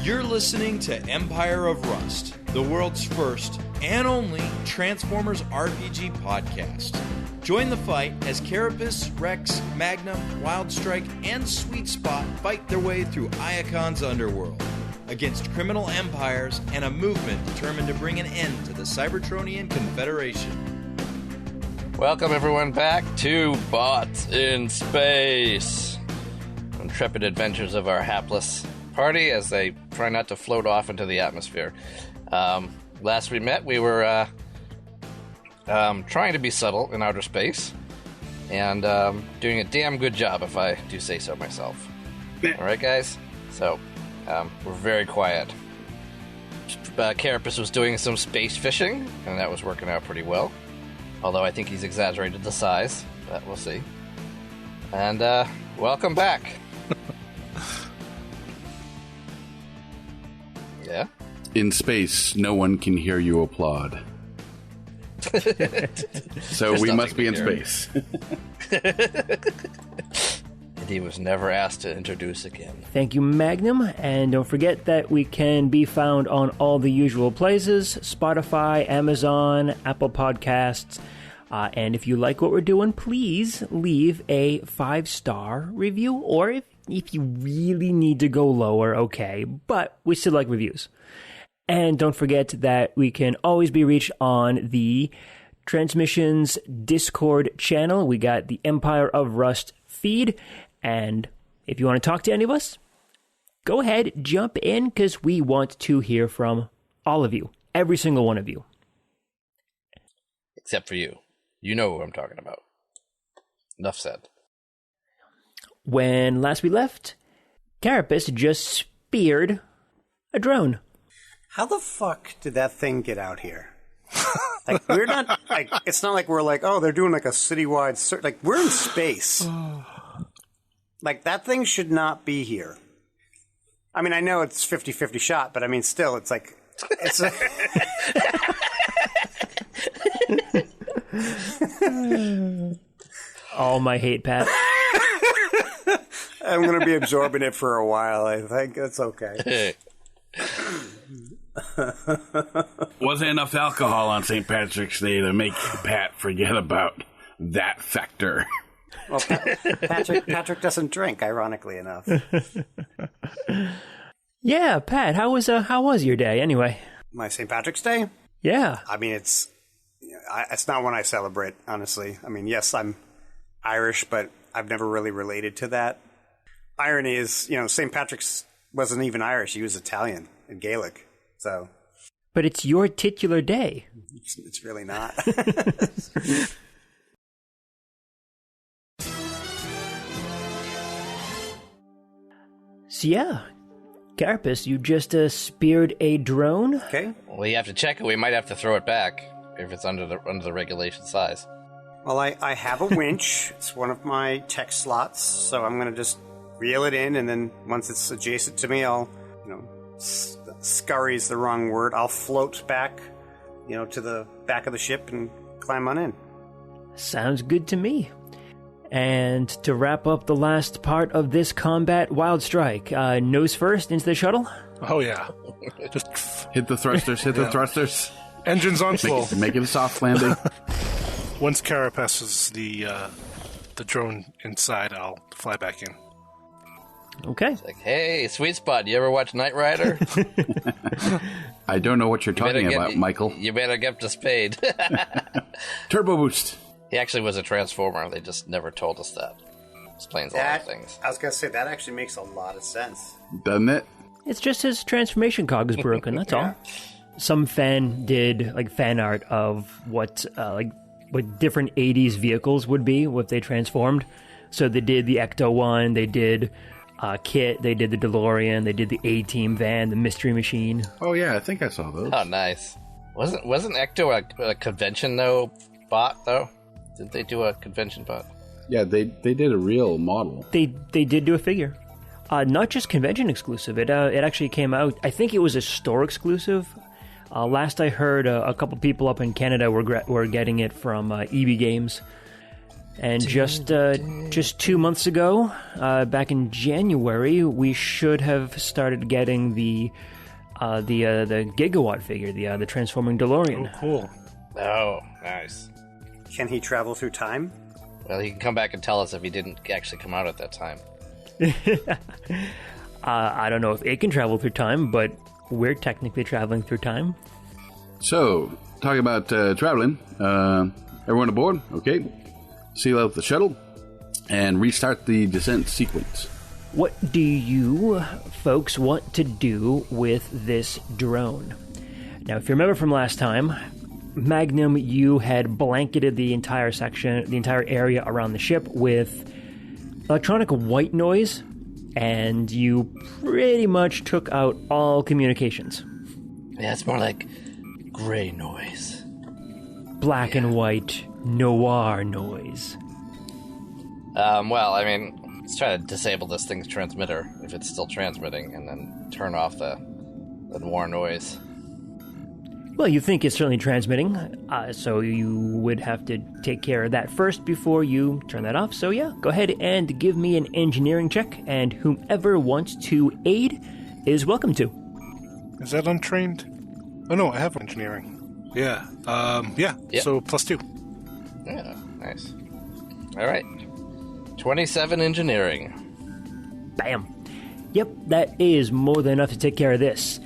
You're listening to Empire of Rust, the world's first and only Transformers RPG podcast. Join the fight as Carapace, Rex, Magnum, Wildstrike, and Sweet Spot fight their way through Iacon's underworld against criminal empires and a movement determined to bring an end to the Cybertronian Confederation. Welcome everyone back to Bots in Space. Intrepid adventures of our hapless party as they try not to float off into the atmosphere. Last we met, we were trying to be subtle in outer space and doing a damn good job, if I do say so myself. Alright, guys? So, we're very quiet. Carapace was doing some space fishing, and that was working out pretty well. Although I think he's exaggerated the size, but we'll see. And, welcome back. Yeah? In space, no one can hear you applaud. So we must be in space. And he was never asked to introduce again. Thank you, Magnum. And don't forget that we can be found on all the usual places: Spotify, Amazon, Apple Podcasts. And if you like what we're doing, please leave a 5-star review. Or if you really need to go lower, okay. But we still like reviews. And don't forget that we can always be reached on the Transmissions Discord channel. We got the Empire of Rust feed. And if you want to talk to any of us, go ahead, jump in, because we want to hear from all of you. Every single one of you. Except for you. You know who I'm talking about. Enough said. When last we left, Carapace just speared a drone. How the fuck did that thing get out here? Like, we're not, like, it's not like we're like, oh, they're doing like a citywide search. Like, we're in space. Like, that thing should not be here. I mean, I know it's 50-50 shot, but I mean, still, it's like, it's a... All my hate, Pat. I'm going to be absorbing it for a while. I think it's okay. Wasn't enough alcohol on St. Patrick's Day to make Pat forget about that factor. Well, Patrick doesn't drink, ironically enough. Yeah, Pat, how was your day anyway? My St. Patrick's Day? Yeah. I mean, it's not one I celebrate, honestly. I mean, yes, I'm Irish, but I've never really related to that. Irony is, St. Patrick's wasn't even Irish. He was Italian and Gaelic. So, but it's your titular day. It's really not. So yeah, Carapace, you just speared a drone. Okay. Well, you have to check it. We might have to throw it back if it's under the regulation size. Well, I have a winch. It's one of my tech slots, so I'm going to just reel it in, and then once it's adjacent to me, I'll, scurry's the wrong word. I'll float back, to the back of the ship and climb on in. Sounds good to me. And to wrap up the last part of this combat, Wildstrike, nose first into the shuttle? Oh, yeah. Just hit the thrusters, the thrusters. Engines on full. Make it a soft landing. Once Carapace is the drone inside, I'll fly back in. Okay. It's like, hey, Sweet Spot, you ever watch Knight Rider? I don't know what you're talking about, Michael. You better get to Spade. Turbo boost. He actually was a Transformer. They just never told us that. Explains a lot of things. I was going to say, that actually makes a lot of sense. Doesn't it? It's just his transformation cog is broken, that's all. Some fan did, fan art of what different 80s vehicles would be if they transformed. So they did the Ecto one, they did Kit, they did the DeLorean, they did the A-Team van, the Mystery Machine. Oh yeah, I think I saw those. Oh, nice. Wasn't Ecto a convention bot though? Didn't they do a convention bot? Yeah, they did a real model. They did do a figure. Not just convention exclusive. It actually came out. I think it was a store exclusive. Last I heard, a couple people up in Canada were getting it from EB Games. And just 2 months ago, back in January, we should have started getting the gigawatt figure, the transforming DeLorean. Oh, cool. Oh, nice. Can he travel through time? Well, he can come back and tell us if he didn't actually come out at that time. I don't know if it can travel through time, but we're technically traveling through time. So, talking about traveling, everyone aboard, okay? Seal out the shuttle and restart the descent sequence. What do you folks want to do with this drone? Now, if you remember from last time, Magnum, you had blanketed the entire section, the entire area around the ship with electronic white noise, and you pretty much took out all communications. Yeah, it's more like gray noise. Black and white noir noise. Well, I mean, let's try to disable this thing's transmitter if it's still transmitting, and then turn off the noir noise. Well, you think it's certainly transmitting, so you would have to take care of that first before you turn that off. So yeah, go ahead and give me an engineering check, and whomever wants to aid is welcome to. Is that untrained? Oh no, I have engineering. Yeah. Yep. So +2. Yeah, nice. All right. 27 engineering. Bam. Yep, that is more than enough to take care of this.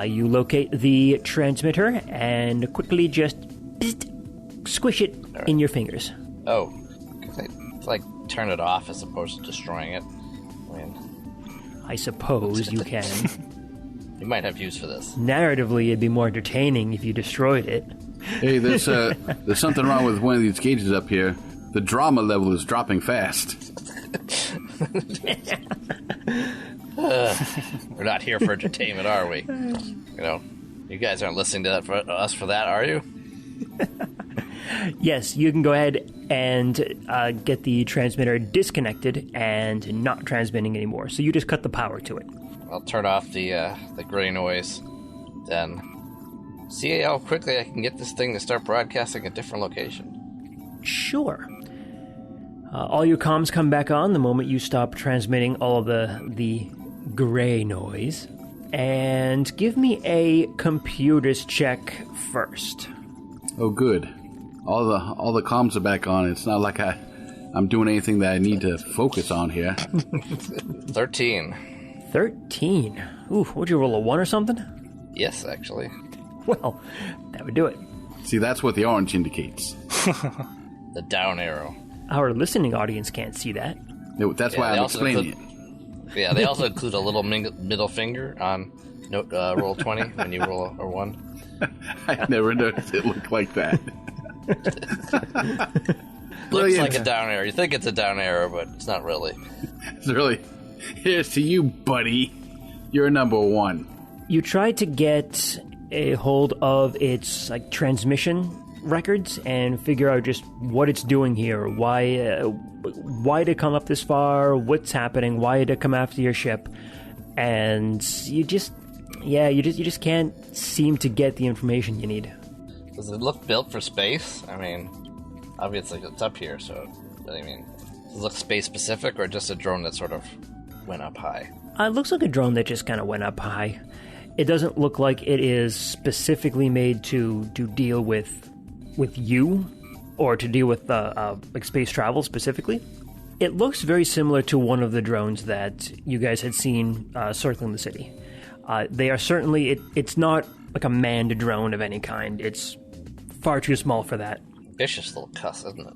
You locate the transmitter and quickly just squish it in your fingers. Oh, can I, like, turn it off as opposed to destroying it? I mean, I suppose you can. you might have use for this. Narratively, it'd be more entertaining if you destroyed it. Hey, there's something wrong with one of these gauges up here. The drama level is dropping fast. We're not here for entertainment, are we? You know, you guys aren't listening to us for that, are you? Yes, you can go ahead and get the transmitter disconnected and not transmitting anymore. So you just cut the power to it. I'll turn off the gray noise, then see how quickly I can get this thing to start broadcasting a different location. Sure. All your comms come back on the moment you stop transmitting all of the gray noise. And give me a computers check first. Oh, good. All the comms are back on. It's not like I'm doing anything that I need to focus on here. 13. 13. Ooh, would you roll a 1 or something? Yes, actually. Well, that would do it. See, that's what the orange indicates. The down arrow. Our listening audience can't see that. No, that's why I'm explaining it. Yeah, they also include a little middle finger on roll 20 when you roll a 1. I never noticed it looked like that. Looks like a down arrow. You think it's a down arrow, but it's not really. It's really... Here's to you, buddy. You're number 1. You tried to get a hold of its transmission records and figure out just what it's doing here, why did it come up this far, what's happening, why did it come after your ship, and you just can't seem to get the information you need. Does it look built for space? I mean, obviously it's up here, so I mean, does it look space specific or just a drone that sort of went up high? It looks like a drone that just kind of went up high. It doesn't look like it is specifically made to deal with you, or to deal with space travel specifically. It looks very similar to one of the drones that you guys had seen circling the city. They are certainly... It's not like a manned drone of any kind. It's far too small for that. Vicious little cuss, isn't it?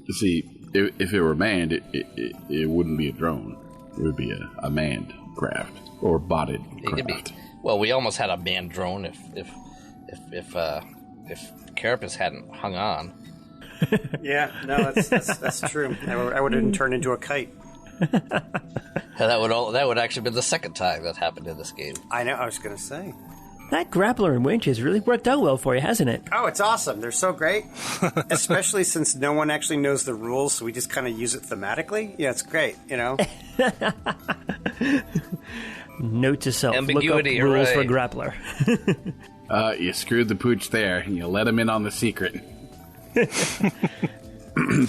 You see, if it were manned, it wouldn't be a drone. It would be a manned craft, or botted craft. Well, we almost had a manned drone if Carapace hadn't hung on. Yeah, no, that's true. I would have turned into a kite. That would actually be the second time that happened in this game. I know, I was going to say. That grappler and winch has really worked out well for you, hasn't it? Oh, it's awesome. They're so great. Especially since no one actually knows the rules, so we just kind of use it thematically. Yeah, it's great, you know? Note to self, ambiguity, look up rules right. for grappler. You screwed the pooch there, and you let him in on the secret.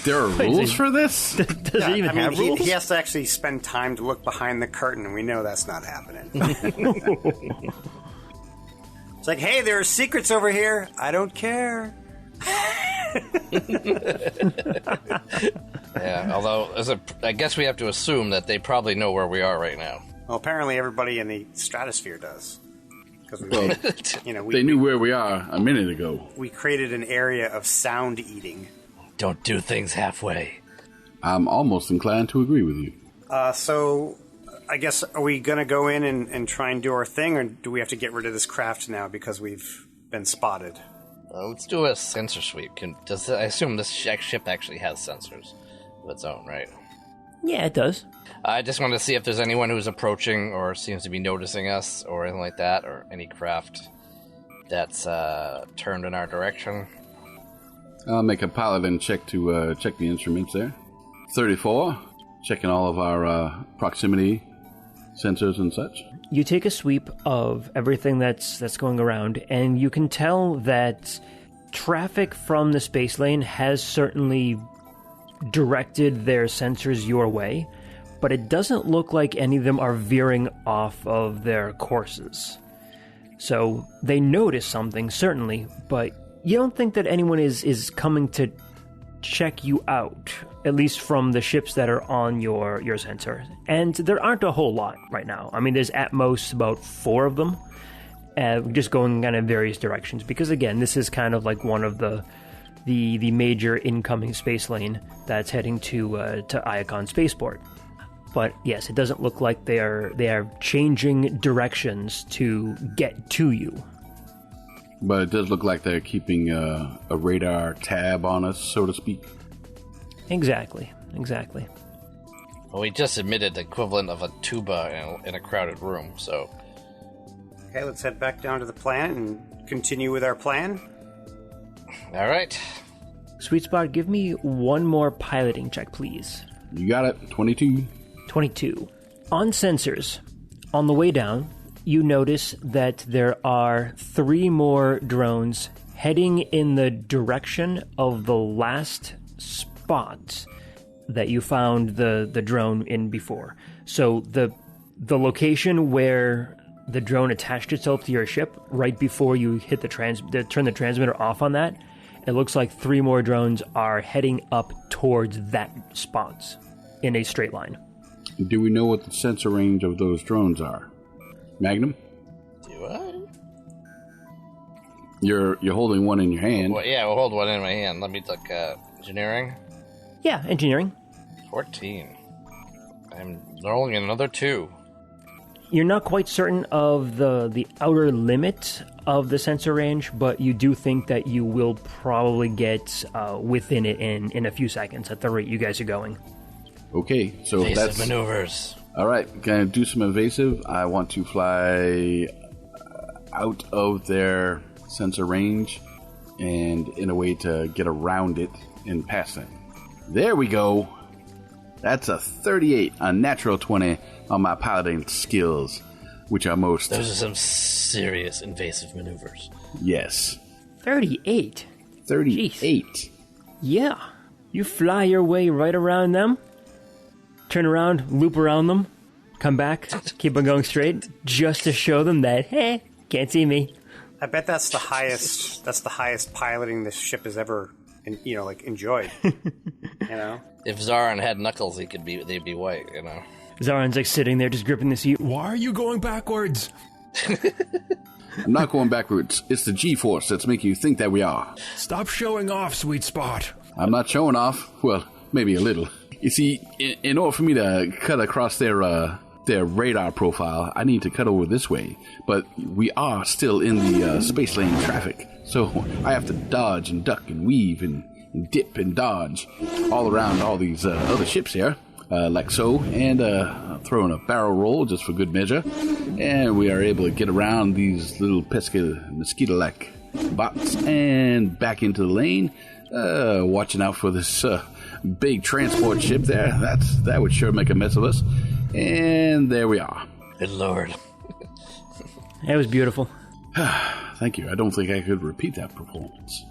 There are rules for this? Does it even have rules? He has to actually spend time to look behind the curtain, and we know that's not happening. It's like, hey, there are secrets over here. I don't care. Yeah, although I guess we have to assume that they probably know where we are right now. Well, apparently everybody in the stratosphere does. Because they knew where we are a minute ago. We created an area of sound eating. Don't do things halfway. I'm almost inclined to agree with you. So, I guess, are we going to go in and try and do our thing, or do we have to get rid of this craft now because we've been spotted? Let's do a sensor sweep. I assume this ship actually has sensors of its own, right? Yeah, it does. I just wanted to see if there's anyone who's approaching or seems to be noticing us or anything like that, or any craft that's turned in our direction. I'll make a paladin check to check the instruments there. 34, checking all of our proximity sensors and such. You take a sweep of everything that's going around, and you can tell that traffic from the space lane has certainly directed their sensors your way, but it doesn't look like any of them are veering off of their courses. So they notice something, certainly, but you don't think that anyone is coming to check you out, at least from the ships that are on your sensor. And there aren't a whole lot right now. I mean, there's at most about 4 of them, just going kind of various directions, because again, this is kind of like one of the major incoming space lane that's heading to Iacon Spaceport. But yes, it doesn't look like they are changing directions to get to you. But it does look like they're keeping a radar tab on us, so to speak. Exactly. Well, we just admitted the equivalent of a tuba in a crowded room, so... Okay, let's head back down to the planet and continue with our plan. All right. Sweet Spot, give me one more piloting check, please. You got it. 22. 22. On sensors, on the way down, you notice that there are 3 more drones heading in the direction of the last spot that you found the drone in before. So the location where the drone attached itself to your ship, right before you hit turn the transmitter off on that, it looks like 3 more drones are heading up towards that spot in a straight line. Do we know what the sensor range of those drones are? Magnum? Do I? You're holding one in your hand. Well, yeah, we'll hold one in my hand. Let me look engineering. Yeah, engineering. 14. I'm rolling another 2. You're not quite certain of the outer limit of the sensor range, but you do think that you will probably get within it in a few seconds at the rate you guys are going. Okay, so Evasive maneuvers. All right, gonna do some evasive. I want to fly out of their sensor range and in a way to get around it and past them. There we go. That's a 38, a natural 20 on my piloting skills, which are most... Those are some serious invasive maneuvers. Yes. 38? 38. Jeez. Yeah. You fly your way right around them, turn around, loop around them, come back, keep on going straight, just to show them that, hey, can't see me. I bet that's the highest. That's the highest piloting this ship has ever, enjoyed. If Zaran had knuckles, they'd be white. Zaran's like sitting there, just gripping the seat. Why are you going backwards? I'm not going backwards. It's the G-force that's making you think that we are. Stop showing off, Sweet Spot. I'm not showing off. Well, maybe a little. You see, in order for me to cut across their radar profile, I need to cut over this way. But we are still in the space lane traffic, so I have to dodge and duck and weave and dip and dodge all around all these other ships here, like so, and throw in a barrel roll just for good measure. And we are able to get around these little pesky mosquito-like bots and back into the lane, watching out for this big transport ship there. That would sure make a mess of us. And there we are. Good Lord. That was beautiful. Thank you. I don't think I could repeat that performance.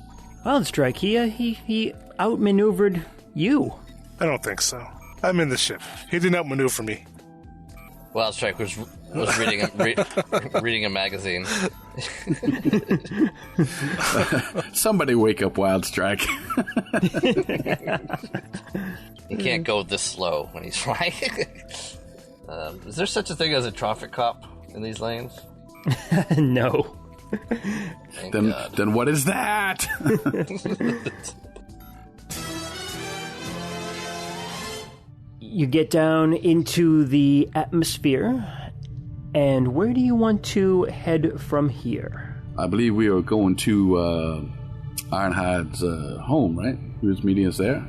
Well, Strike, he outmaneuvered You. I don't think so. I'm in the ship. He didn't outmaneuver me. Wildstrike was reading a magazine. Somebody wake up Wildstrike. He can't go this slow when he's flying. Is there such a thing as a traffic cop in these lanes? No. Thank God. Then what is that? You get down into the atmosphere, and where do you want to head from here? I believe we are going to Ironhide's home, right? He was meeting us there.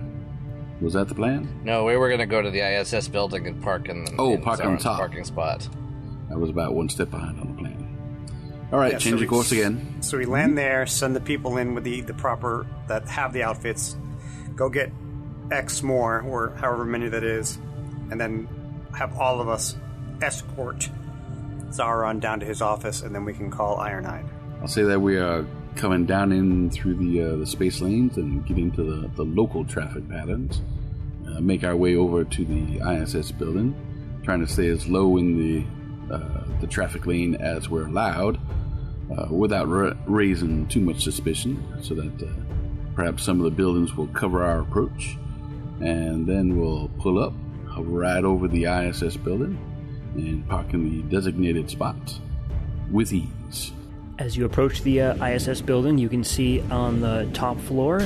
Was that the plan? No, we were going to go to the ISS building and park in park on Zaron's top. parking spot. I was about one step behind on the plan. All right, change the course again. So we land there, send the people in with the proper, that have the outfits, go get X more, or however many that is, and then have all of us escort Zaron down to his office, and then we can call Ironhide. I'll say that we are coming down in through the space lanes and get into the local traffic patterns. Make our way over to the ISS building, trying to stay as low in the traffic lane as we're allowed, without raising too much suspicion, so that perhaps some of the buildings will cover our approach, and then we'll pull up, hover right over the ISS building, and park in the designated spot with ease. As you approach the ISS building, you can see on the top floor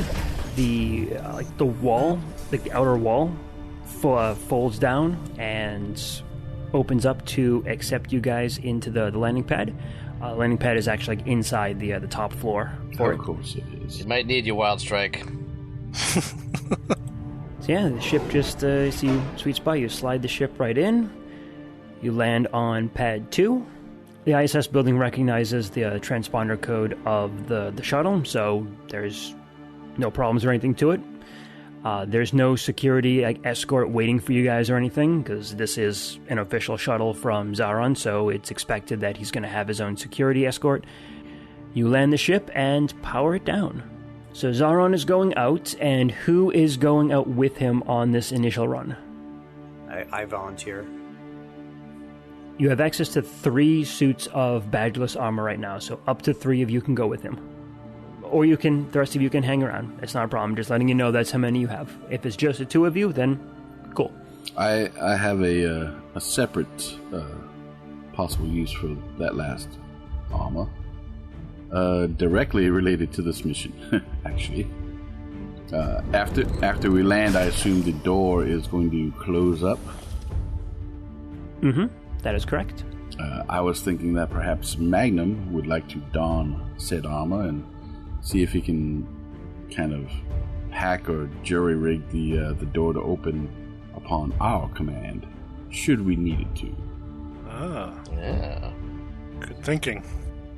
the wall, the outer wall, folds down and opens up to accept you guys into the landing pad. Landing pad is actually inside the top floor. Of course it is. It might need you, Wildstrike. So yeah, the ship just see sweet spot. You slide the ship right in. You land on pad 2. The ISS building recognizes the transponder code of the shuttle, so there's no problems or anything to it. There's no security escort waiting for you guys or anything, because this is an official shuttle from Zaron, so it's expected that he's going to have his own security escort. You land the ship and power it down. So Zaron is going out, and who is going out with him on this initial run? I volunteer. You have access to 3 suits of badgeless armor right now, so up to 3 of you can go with him. Or the rest of you can hang around. It's not a problem, just letting you know that's how many you have. If it's just the 2 of you, then cool. I have a separate possible use for that last armor. Directly related to this mission, actually. After we land, I assume the door is going to close up. Mm-hmm. That is correct. I was thinking that perhaps Magnum would like to don said armor and see if he can kind of hack or jury-rig the door to open upon our command, should we need it to. Ah, Yeah, good thinking.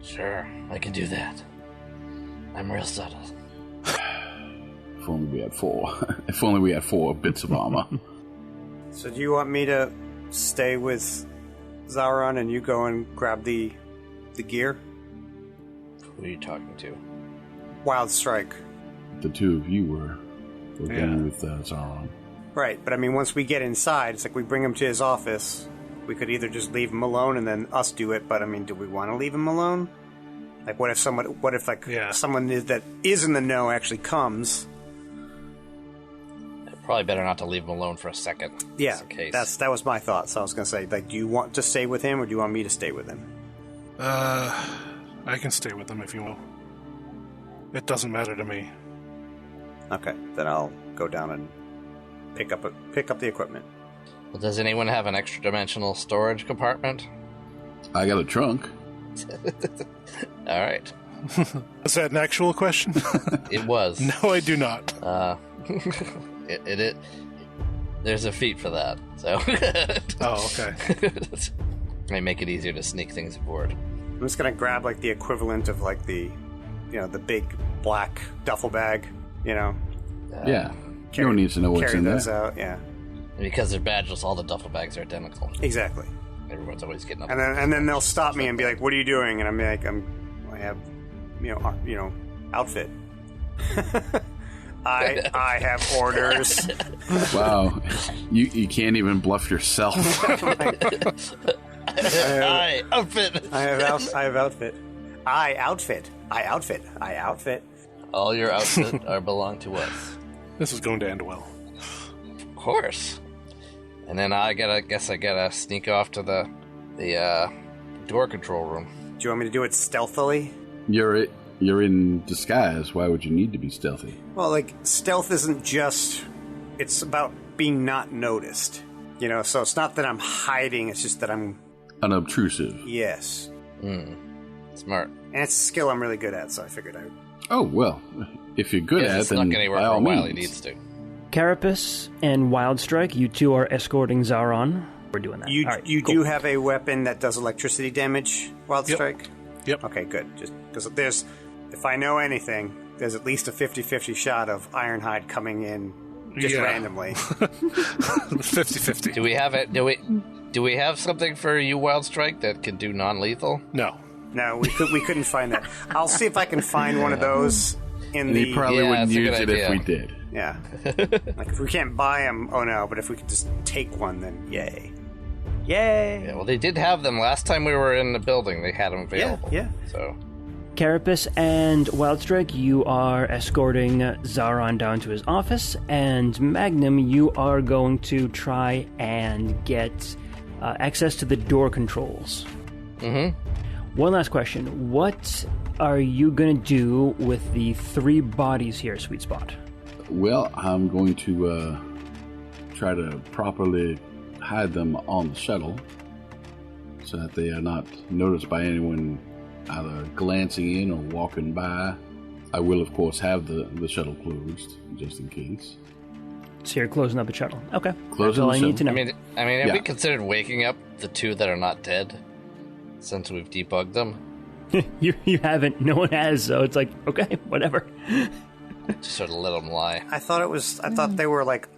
sure, I can do that. I'm real subtle. If only we had 4. If only we had 4 bits of armor. So do you want me to stay with Zaron and you go and grab the gear? Who are you talking to? Wild Strike. The 2 of you were Yeah. going with Zaron. Right, but I mean, once we get inside, it's like we bring him to his office. We could either just leave him alone and then us do it, but I mean, do we want to leave him alone? Like, what if someone that is in the know actually comes? Probably better not to leave him alone for a second. Yeah, just in case. that was my thought. So I was gonna say, like, do you want to stay with him or do you want me to stay with him? I can stay with them if you will. It doesn't matter to me. Okay, then I'll go down and pick up the equipment. Well, does anyone have an extra dimensional storage compartment? I got a trunk. All right. Is that an actual question? It was. No, I do not. It there's a feat for that, so Oh, okay. may make it easier to sneak things aboard. I'm just gonna grab like the equivalent of like the big black duffel bag. Yeah. You don't need to know what's carry in there. those out. Yeah, And because they're badgeless, all the duffel bags are identical. exactly. Everyone's always getting up. And then they'll stop me and be like, "What are you doing?" And I'm like, "I have, outfit." I have orders. Wow, you can't even bluff yourself. Aye, outfit. I have outfit. I outfit. All your outfit are belong to us. This is going to end well. Of course. And then I gotta sneak off to the door control room. Do you want me to do it stealthily? You're in disguise. Why would you need to be stealthy? Well, like, stealth isn't just... It's about being not noticed. You know, so it's not that I'm hiding, it's just that I'm... Unobtrusive. Yes. Smart. And it's a skill I'm really good at, so I figured I would... Oh, well, if you're good at it, snuck then anywhere by for a all while means. he needs to. Carapace and Wildstrike, you two are escorting Zaron. We're doing that. You All right, you cool. do have a weapon that does electricity damage, Wild Strike? Yep. Okay, good. Just because if I know anything, there's at least a 50-50 shot of Ironhide coming in just randomly. 50-50. Do we have it? Do we have something for you, Wildstrike, that can do non-lethal? No. No, we couldn't find that. I'll see if I can find one of those in And the... he probably Yeah, wouldn't that's a use good it if idea. we did. Yeah. Like, if we can't buy them, oh no, but if we could just take one, then yay. Yay! Yeah, well, they did have them last time we were in the building. They had them available. Yeah. So, Carapace and Wildstrike, you are escorting Zaron down to his office, and Magnum, you are going to try and get access to the door controls. One last question. What are you going to do with the 3 bodies here, Sweet Spot? Well, I'm going to try to properly hide them on the shuttle so that they are not noticed by anyone either glancing in or walking by. I will, of course, have the shuttle closed just in case. So you're closing up the shuttle. Okay. Closing That's all the I need to know. I mean, have Yeah. we considered waking up the 2 that are not dead since we've debugged them? You haven't. No one has, so it's like, okay, whatever. Just sort of let them lie. I thought they were, like,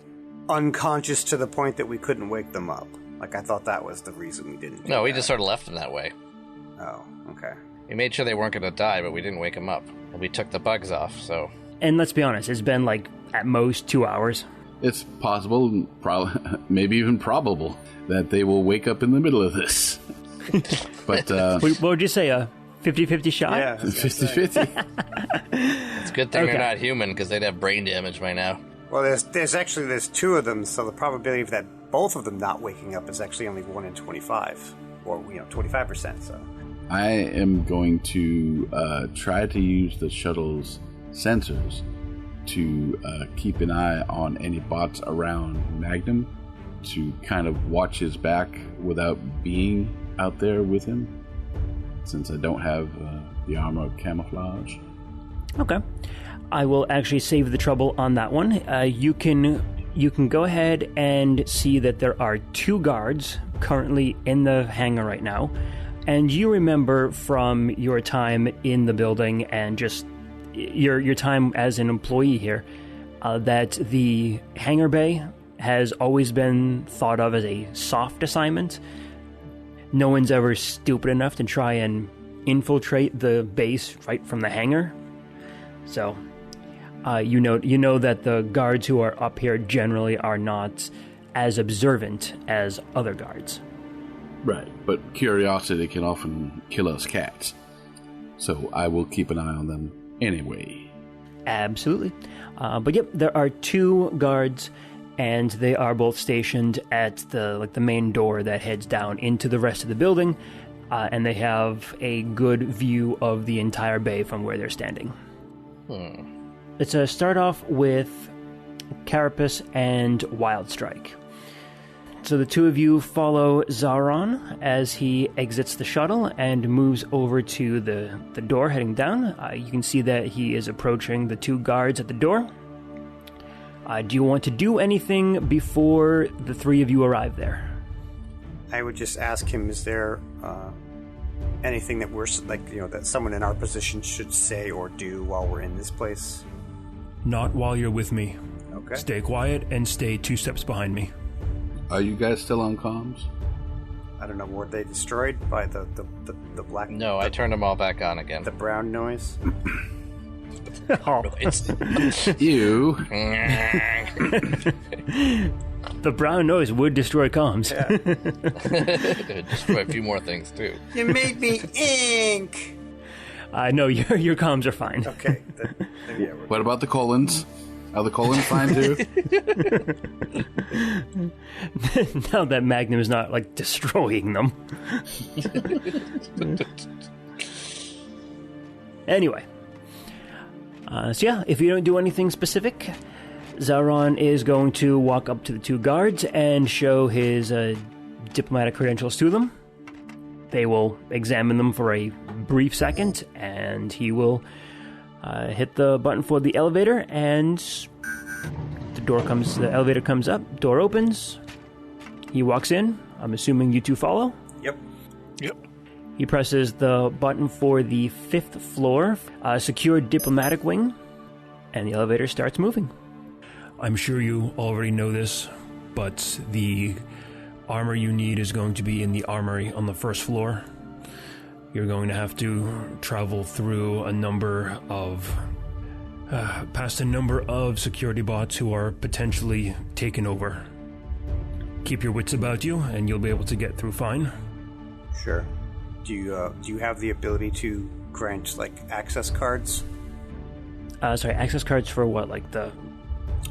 unconscious to the point that we couldn't wake them up. Like, I thought that was the reason we didn't do No, we that. just sort of left them that way. Oh, okay. We made sure they weren't going to die, but we didn't wake them up. And we took the bugs off, so... And let's be honest, it's been like at most 2 hours. It's possible, maybe even probable, that they will wake up in the middle of this. But What would you say, a 50-50 shot? Yeah. 50-50. It's a good thing Okay. they're not human, because they'd have brain damage by now. Well, there's 2 of them, so the probability of that both of them not waking up is actually only 1 in 25, or 25%. So I am going to try to use the shuttle's sensors to keep an eye on any bots around Magnum, to kind of watch his back without being out there with him, since I don't have the armor of camouflage. Okay. I will actually save the trouble on that one. You can go ahead and see that there are 2 guards currently in the hangar right now. And you remember from your time in the building and just your time as an employee here that the hangar bay has always been thought of as a soft assignment. No one's ever stupid enough to try and infiltrate the base right from the hangar. So, you know that the guards who are up here generally are not as observant as other guards. Right, but curiosity can often kill us cats. So I will keep an eye on them anyway. Absolutely. But yep, there are 2 guards, and they are both stationed at the main door that heads down into the rest of the building, and they have a good view of the entire bay from where they're standing. Let's start off with Carapace and Wildstrike. So the 2 of you follow Zaron as he exits the shuttle and moves over to the door heading down. You can see that he is approaching the 2 guards at the door. Do you want to do anything before the 3 of you arrive there? I would just ask him: is there anything that we're that someone in our position should say or do while we're in this place? Not while you're with me. Okay. Stay quiet and stay 2 steps behind me. Are you guys still on comms? I don't know. Were they destroyed by the black? No, I turned them all back on again. The brown noise. Oh, It's You. the brown noise would destroy comms. destroy a few more things too. You made me ink. No, your comms are fine. Okay. Yeah, What about the colons? Are the colons fine too? Now that Magnum is not, like, destroying them. Anyway. So yeah, if you don't do anything specific, Zaron is going to walk up to the two guards and show his diplomatic credentials to them. They will examine them for a brief second, and he will hit the button for the elevator, and the elevator comes up, door opens, he walks in. I'm assuming you two follow. Yep. He presses the button for the 5th floor, secured diplomatic wing, and the elevator starts moving. I'm sure you already know this, but the armor you need is going to be in the armory on the 1st floor. You're going to have to travel through past a number of security bots who are potentially taken over. Keep your wits about you, and you'll be able to get through fine. Sure. Do you have the ability to grant, like, access cards? Sorry, access cards for what? Like the...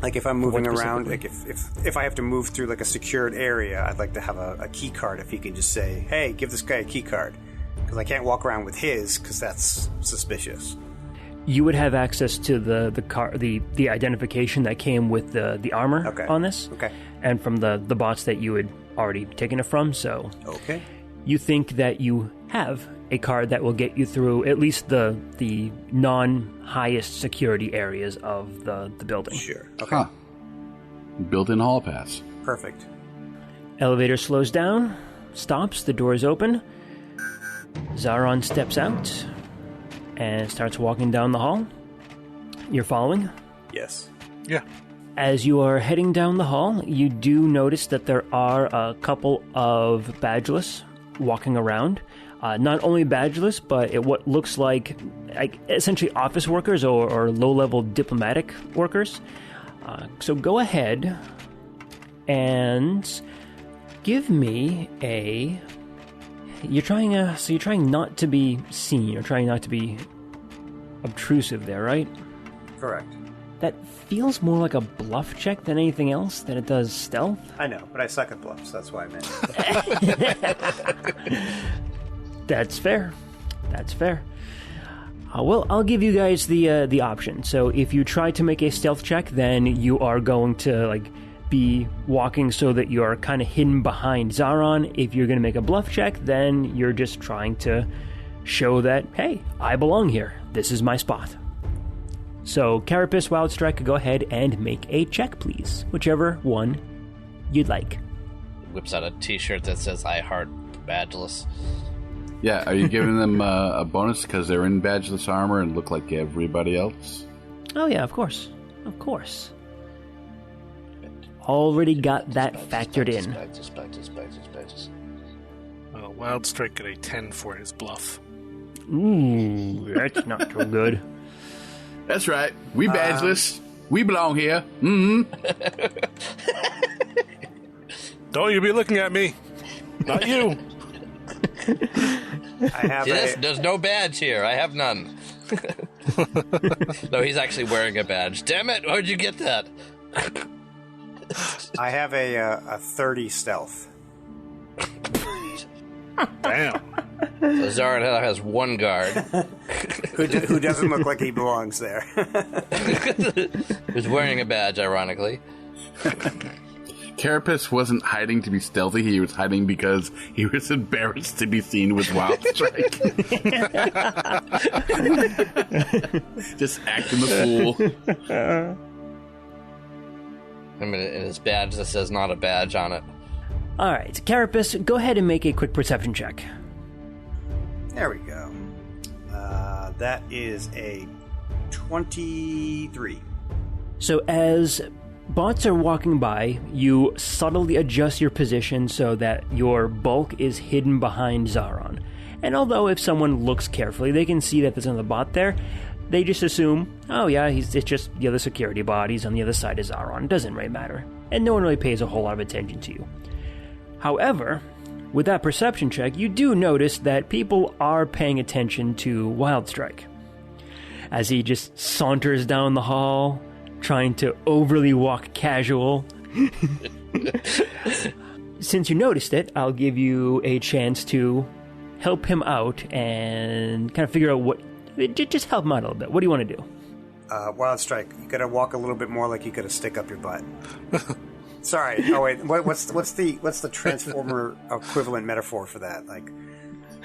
Like, if I'm moving what around, specifically? like, if I have to move through, like, a secured area, I'd like to have a key card if he can just say, hey, give this guy a key card. Because I can't walk around with his, because that's suspicious. You would have access to the identification that came with the armor on this. Okay. And from the bots that you had already taken it from, so... Okay. You think that you have a card that will get you through at least the non-highest security areas of the building. Sure. Okay. Huh. Built-in hall pass. Perfect. Elevator slows down, stops, the doors open. Zaron steps out and starts walking down the hall. You're following? Yes. Yeah. As you are heading down the hall, you do notice that there are a couple of badgeless walking around. Not only badgeless, but what looks like essentially office workers or low-level diplomatic workers. So go ahead and give me a... You're trying not to be seen. You're trying not to be obtrusive there, right? Correct. That feels more like a bluff check than anything else than it does stealth. I know, but I suck at bluffs. That's why I meant. That's fair. That's fair. Well, I'll give you guys the option. So if you try to make a stealth check, then you are going to be walking so that you're kind of hidden behind Zaron. If you're going to make a bluff check, then you're just trying to show that, hey, I belong here. This is my spot. So, Carapace, Wildstrike, go ahead and make a check, please. Whichever one you'd like. Whips out a t-shirt that says I heart badgeless. Yeah, are you giving them a bonus because they're in badgeless armor and look like everybody else? Oh yeah, of course. Of course. Already got that factored in. Badges. Wild Strike got a 10 for his bluff. Ooh, that's not so good. That's right. We badgeless. We belong here. Mm-hmm. Don't you be looking at me. Not you. I have There's no badge here. I have none. No, he's actually wearing a badge. Damn it! Where'd you get that? I have a 30 stealth. Damn. So Zaron has one guard. Who doesn't look like he belongs there. Who's wearing a badge, ironically. Carapace wasn't hiding to be stealthy. He was hiding because he was embarrassed to be seen with Wild Strike. Just acting the fool. I mean, in his badge that says not a badge on it. Alright, Carapace, go ahead and make a quick perception check. There we go. That is a 23. So as bots are walking by, you subtly adjust your position so that your bulk is hidden behind Zaron. And although if someone looks carefully, they can see that there's another bot there, They just assume, oh yeah, it's just the other security bodies on the other side of Zaron. It doesn't really matter. And no one really pays a whole lot of attention to you. However, with that perception check, you do notice that people are paying attention to Wildstrike. As he just saunters down the hall, trying to overly walk casual. Since you noticed it, I'll give you a chance to help him out and kind of figure out what... Just help him out a little bit. What do you want to do? Wildstrike, you gotta walk a little bit more like you gotta stick up your butt. Sorry. Oh wait, what's the Transformer equivalent metaphor for that? Like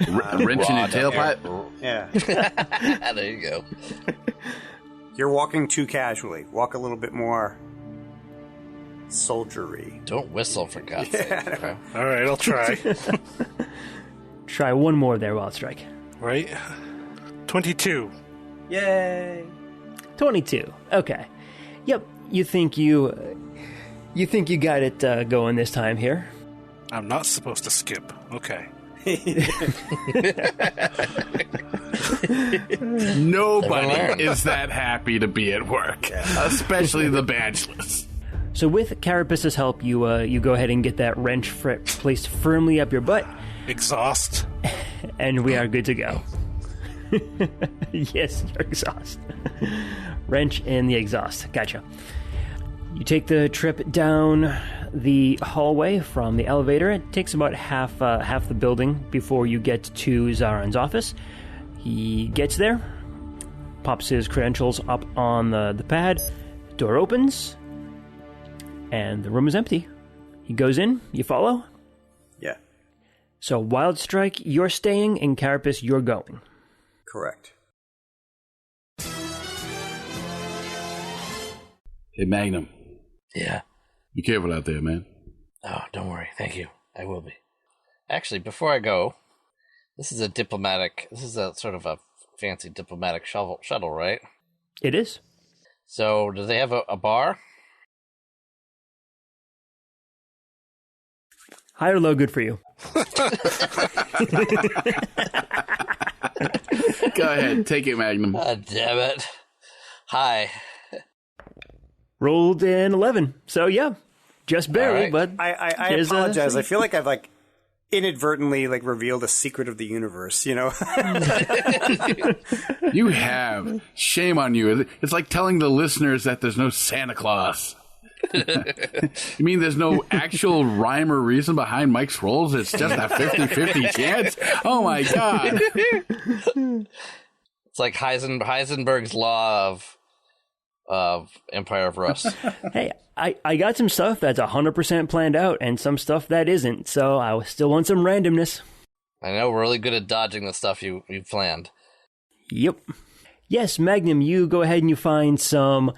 wrench in your tailpipe? Yeah. There you go. You're walking too casually. Walk a little bit more soldiery. Don't whistle, for God's sake. Okay. All right, I'll try. Try one more there, Wildstrike. Right? 22. Yay! 22. Okay. Yep. You think you got it going this time here. I'm not supposed to skip. Okay. Nobody is that happy to be at work, especially the badgeless. So with Carapace's help, you go ahead and get that wrench placed firmly up your butt. Exhaust. And we are good to go. Yes, your exhaust. Wrench in the exhaust. Gotcha. You take the trip down the hallway from the elevator. It takes about half the building before you get to Zaron's office. He gets there, pops his credentials up on the pad, door opens, and the room is empty. He goes in, you follow? Yeah. So Wildstrike, you're staying, and Carapace, you're going. Correct. Hey, Magnum. Yeah. Be careful out there, man. Oh, don't worry. Thank you. I will be. Actually, before I go, this is a sort of a fancy diplomatic shuttle, right? It is. So, do they have a bar? High or low, good for you. Go ahead, take it, Magnum. God damn it. Hi. Rolled an 11. So, yeah, just barely, right. but... I apologize. I feel like I've, inadvertently, revealed a secret of the universe, you know? You have. Shame on you. It's like telling the listeners that there's no Santa Claus. You mean there's no actual rhyme or reason behind Mike's rolls? It's just a 50-50 chance? Oh, my God. It's like Heisenberg's law of Empire of Rust. Hey, I got some stuff that's 100% planned out and some stuff that isn't, so I still want some randomness. I know we're really good at dodging the stuff you've planned. Yep. Yes, Magnum, you go ahead and you find a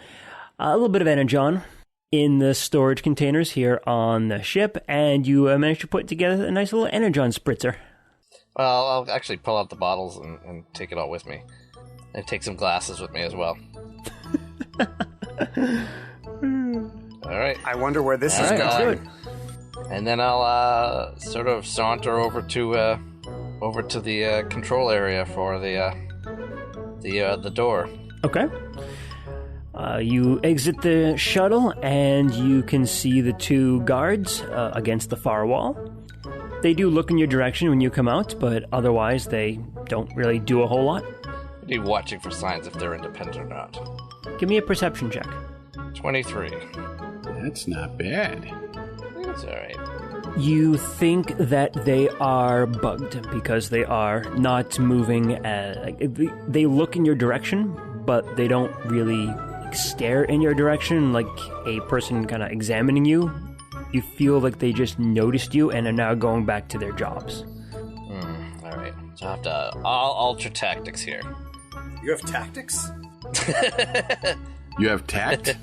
little bit of energon in the storage containers here on the ship, and you manage to put together a nice little energon spritzer. Well, I'll actually pull out the bottles and take it all with me. And take some glasses with me as well. All right. I wonder where this is All right, going. And then I'll sort of saunter over to the control area for the door. Okay. You exit the shuttle, and you can see the two guards against the far wall. They do look in your direction when you come out, but otherwise they don't really do a whole lot. I'll be watching for signs if they're independent or not. Give me a perception check. 23. That's not bad. That's all right. You think that they are bugged because they are not moving. They look in your direction, but they don't really stare in your direction like a person kind of examining you. You feel like they just noticed you and are now going back to their jobs. All right. So I have to alter tactics here. You have tactics? You have tact?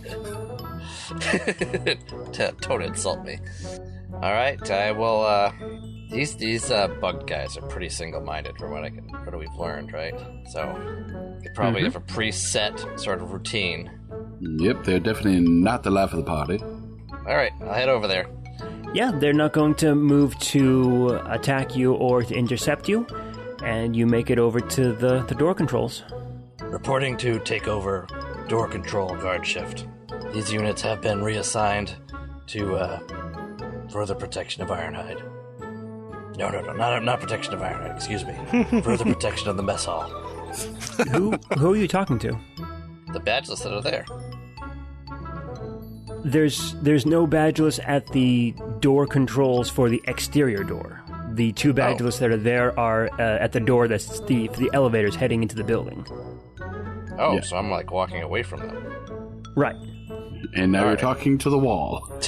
Don't insult me. All right, I will. These bugged guys are pretty single-minded from what we've learned, right? So they probably have a preset sort of routine. Yep, they're definitely not the life of the party. All right, I'll head over there. Yeah, they're not going to move to attack you or to intercept you, and you make it over to the door controls. Reporting to takeover door control guard shift. These units have been reassigned to further protection of Ironhide. No, not protection of Ironhide, excuse me. Further protection of the mess hall. Who are you talking to? The badgeless that are there. There's no badgeless at the door controls for the exterior door. The two badgeless that are there are at the door that's the elevators heading into the building. Oh, Yeah. so I'm like walking away from them. Right. And now All you're right. talking to the wall. I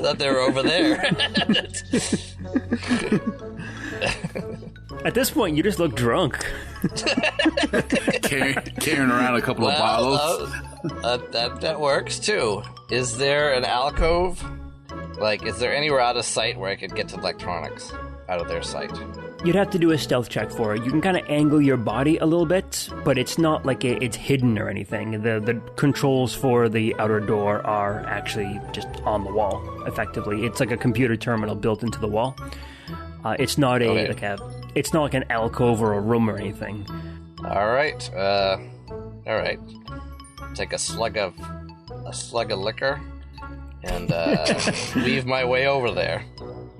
thought they were over there. At this point, you just look drunk. Carrying around a couple of bottles. That works too. Is there an alcove? Like, is there anywhere out of sight where I could get to electronics out of their sight? You'd have to do a stealth check for it. You can kind of angle your body a little bit, but it's not like it's hidden or anything. The controls for the outer door are actually just on the wall, effectively. It's like a computer terminal built into the wall. It's not it's not like an alcove or a room or anything. All right. Take a slug of liquor and weave my way over there.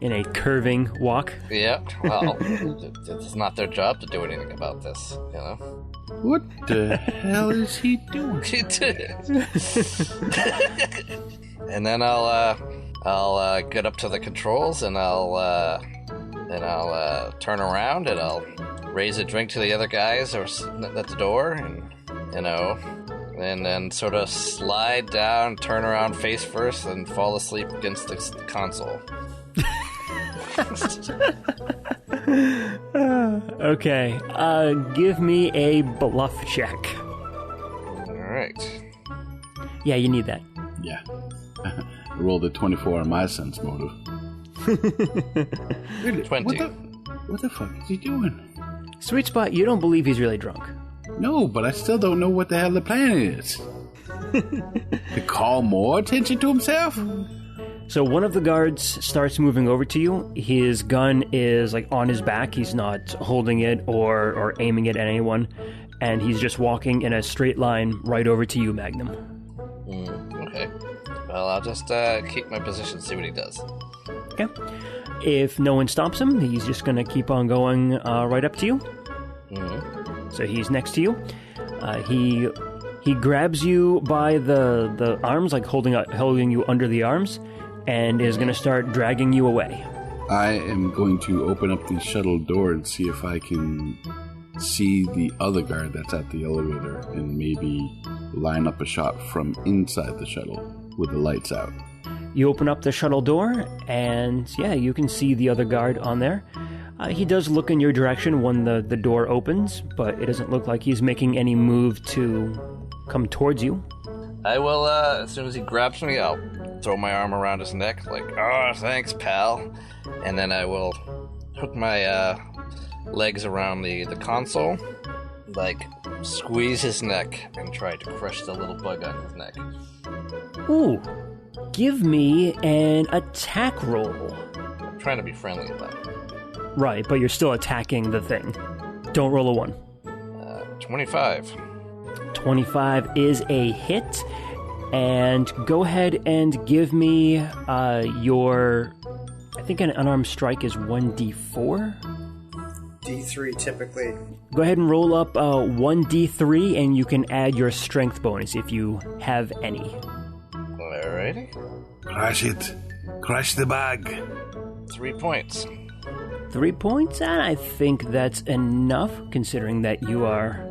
In a curving walk. Yep. Well, it's not their job to do anything about this, you know. What the hell is he doing? And then I'll get up to the controls and I'll turn around and I'll raise a drink to the other guys or at the door, and and then sort of slide down, turn around face first, and fall asleep against the console. Okay. Give me a bluff check. All right. Yeah, you need that. Yeah. I rolled a 24 on my sense motive. 20. What the fuck is he doing? Sweet Spot, you don't believe he's really drunk. No, but I still don't know what the hell the plan is. To call more attention to himself? So one of the guards starts moving over to you. His gun is like on his back. He's not holding it or aiming it at anyone. And he's just walking in a straight line right over to you, Magnum. Okay. Well, I'll just keep my position, see what he does. Okay. If no one stops him, he's just going to keep on going right up to you. Mm-hmm. So he's next to you. He grabs you by the arms, like holding you under the arms, and is going to start dragging you away. I am going to open up the shuttle door and see if I can see the other guard that's at the elevator and maybe line up a shot from inside the shuttle with the lights out. You open up the shuttle door, and yeah, you can see the other guard on there. He does look in your direction when the door opens, but it doesn't look like he's making any move to come towards you. I will, as soon as he grabs me, I'll throw my arm around his neck, like, "Oh, thanks, pal." And then I will hook my legs around the console, like, squeeze his neck, and try to crush the little bug on his neck. Ooh, give me an attack roll. I'm trying to be friendly about it. Right, but you're still attacking the thing. Don't roll a 1. 25. 25 is a hit. And go ahead and give me your... I think an unarmed strike is 1d4? D3 typically. Go ahead and roll up 1d3, and you can add your strength bonus if you have any. Alrighty. Crush it. Crush the bag. 3 points. 3 points, and I think that's enough, considering that you are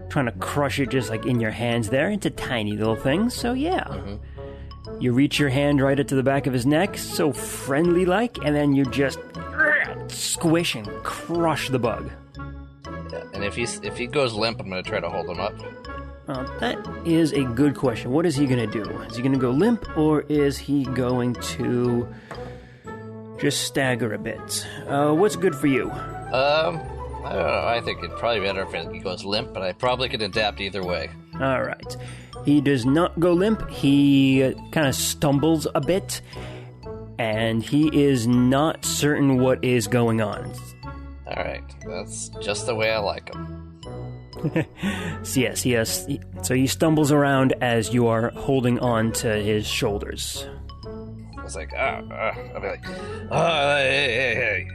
trying to crush it just like in your hands there. It's a tiny little thing, so yeah. Mm-hmm. You reach your hand right up to the back of his neck, so friendly-like, and then you just squish and crush the bug. Yeah, and if he goes limp, I'm going to try to hold him up. That is a good question. What is he going to do? Is he going to go limp, or is he going to just stagger a bit? What's good for you? I don't know. I think it'd probably be better if he goes limp, but I probably could adapt either way. All right. He does not go limp. He kind of stumbles a bit, and he is not certain what is going on. All right. That's just the way I like him. So yes, so he stumbles around as you are holding on to his shoulders. I was like, I'll be like, hey,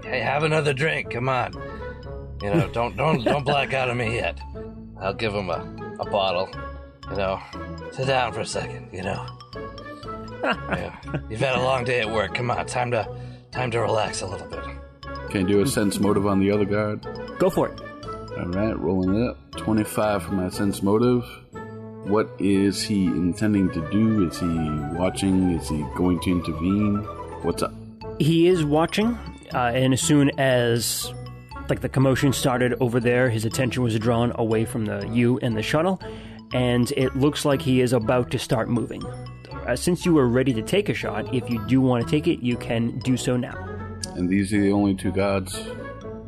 have another drink, come on. You know, don't black out on me yet. I'll give him a bottle. You know, sit down for a second. You know, you've had a long day at work. Come on, time to relax a little bit. Can you do a sense motive on the other guard? Go for it. All right, rolling it up. 25 for my sense motive. What is he intending to do? Is he watching? Is he going to intervene? What's up? He is watching, and as soon as the commotion started over there, his attention was drawn away from you and the shuttle, and it looks like he is about to start moving. Since you were ready to take a shot, if you do want to take it, you can do so now. And these are the only two guards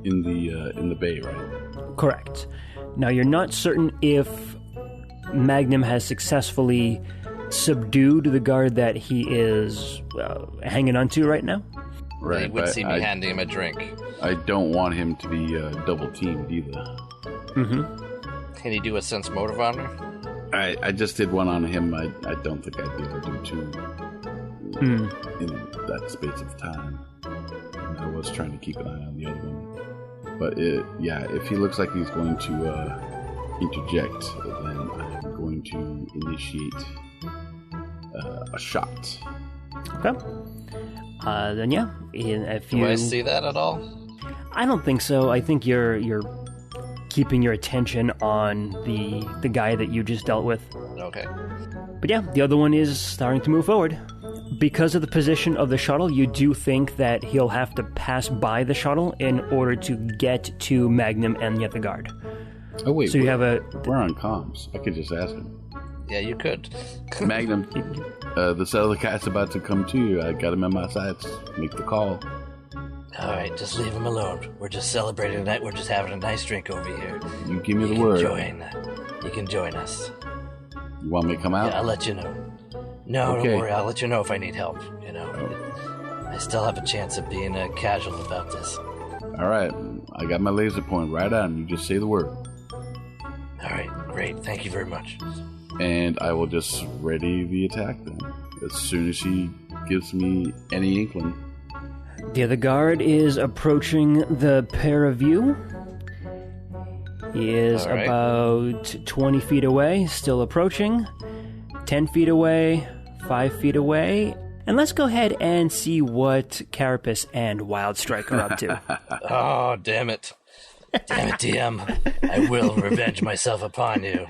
in the bay, right? Correct. Now, you're not certain if Magnum has successfully subdued the guard that he is hanging onto right now. Right. He would see me handing him a drink. I don't want him to be double teamed either. Mm-hmm. Can he do a sense motive on me? I just did one on him. I don't think I'd be able to do two in that space of time. And I was trying to keep an eye on the other one. But if he looks like he's going to interject, then I'm going to initiate a shot. Okay. Then yeah, if you... Do I see that at all? I don't think so. I think you're keeping your attention on the guy that you just dealt with. Okay. But yeah, the other one is starting to move forward. Because of the position of the shuttle, you do think that he'll have to pass by the shuttle in order to get to Magnum and the other guard. Oh wait, so you have we're on comms. I could just ask him. Yeah, you could. Magnum, this other cat's about to come to you. I got him in my sights. Make the call. All right, just leave him alone. We're just celebrating tonight. We're just having a nice drink over here. You give me the word. You can join us. You want me to come out? Yeah, I'll let you know. No, okay. Don't worry. I'll let you know if I need help. You know, I still have a chance of being casual about this. All right, I got my laser point right on. You just say the word. All right, great. Thank you very much. And I will just ready the attack then, as soon as she gives me any inkling. The other guard is approaching the pair of you. He is about 20 feet away, still approaching. 10 feet away, 5 feet away. And let's go ahead and see what Carapace and Wildstrike are up to. Oh, damn it. Damn it, DM. I will revenge myself upon you.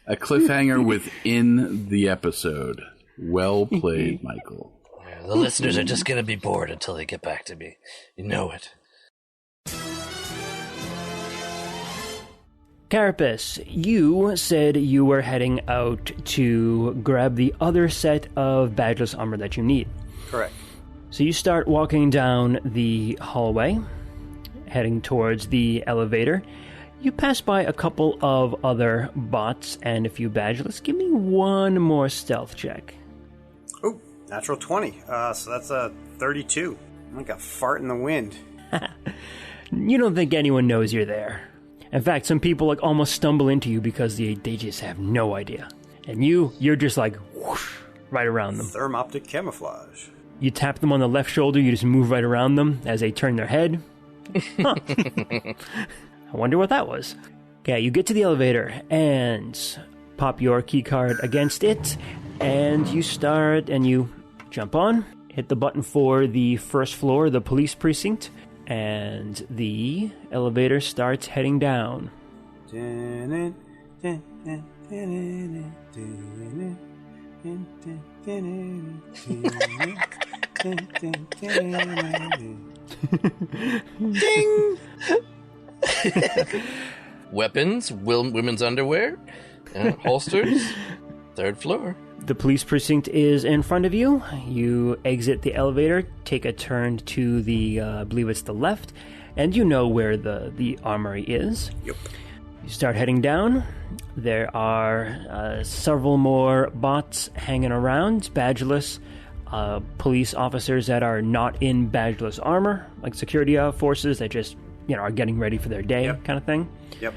A cliffhanger within the episode. Well played, Michael. The listeners are just going to be bored until they get back to me. You know it. Carapace, you said you were heading out to grab the other set of badgeless armor that you need. Correct. So you start walking down the hallway, heading towards the elevator. You pass by a couple of other bots and a few badgeless. Give me one more stealth check. Ooh, natural 20. So that's a 32. Like a fart in the wind. You don't think anyone knows you're there. In fact, some people almost stumble into you because they just have no idea. And you're just whoosh, right around them. Thermoptic camouflage. You tap them on the left shoulder, you just move right around them as they turn their head. Huh. I wonder what that was. Okay, you get to the elevator and pop your key card against it, and you start and you jump on, hit the button for the first floor, the police precinct, and the elevator starts heading down. Ding! Weapons, women's underwear, holsters, third floor. The police precinct is in front of you. You exit the elevator, take a turn to the, I believe it's the left, and you know where the armory is. Yep. You start heading down. There are several more bots hanging around, badgeless, police officers that are not in badgeless armor, like security forces that just, are getting ready for their day, kind of thing. Yep.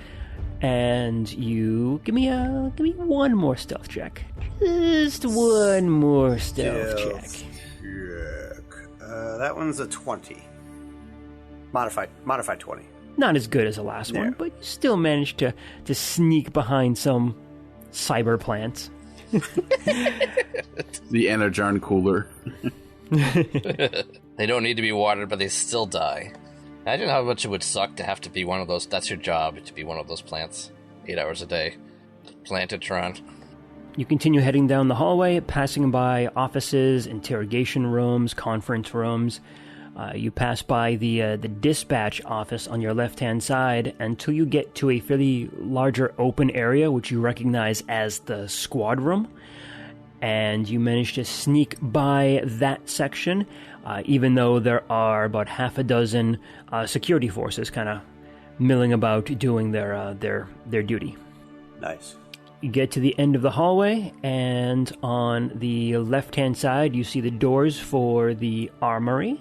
And you give me one more stealth check. Just one more stealth check. That one's a 20. Modified 20. Not as good as the last one, but you still managed to sneak behind some cyber plants. The Energon cooler. They don't need to be watered, but they still die. Imagine how much it would suck to have to be one of those. That's your job, to be one of those plants. 8 hours a day. Plantatron. You continue heading down the hallway, passing by offices, interrogation rooms, conference rooms. You pass by the dispatch office on your left-hand side until you get to a fairly larger open area, which you recognize as the squad room. And you manage to sneak by that section, even though there are about half a dozen security forces kind of milling about doing their duty. Nice. You get to the end of the hallway, and on the left-hand side, you see the doors for the armory.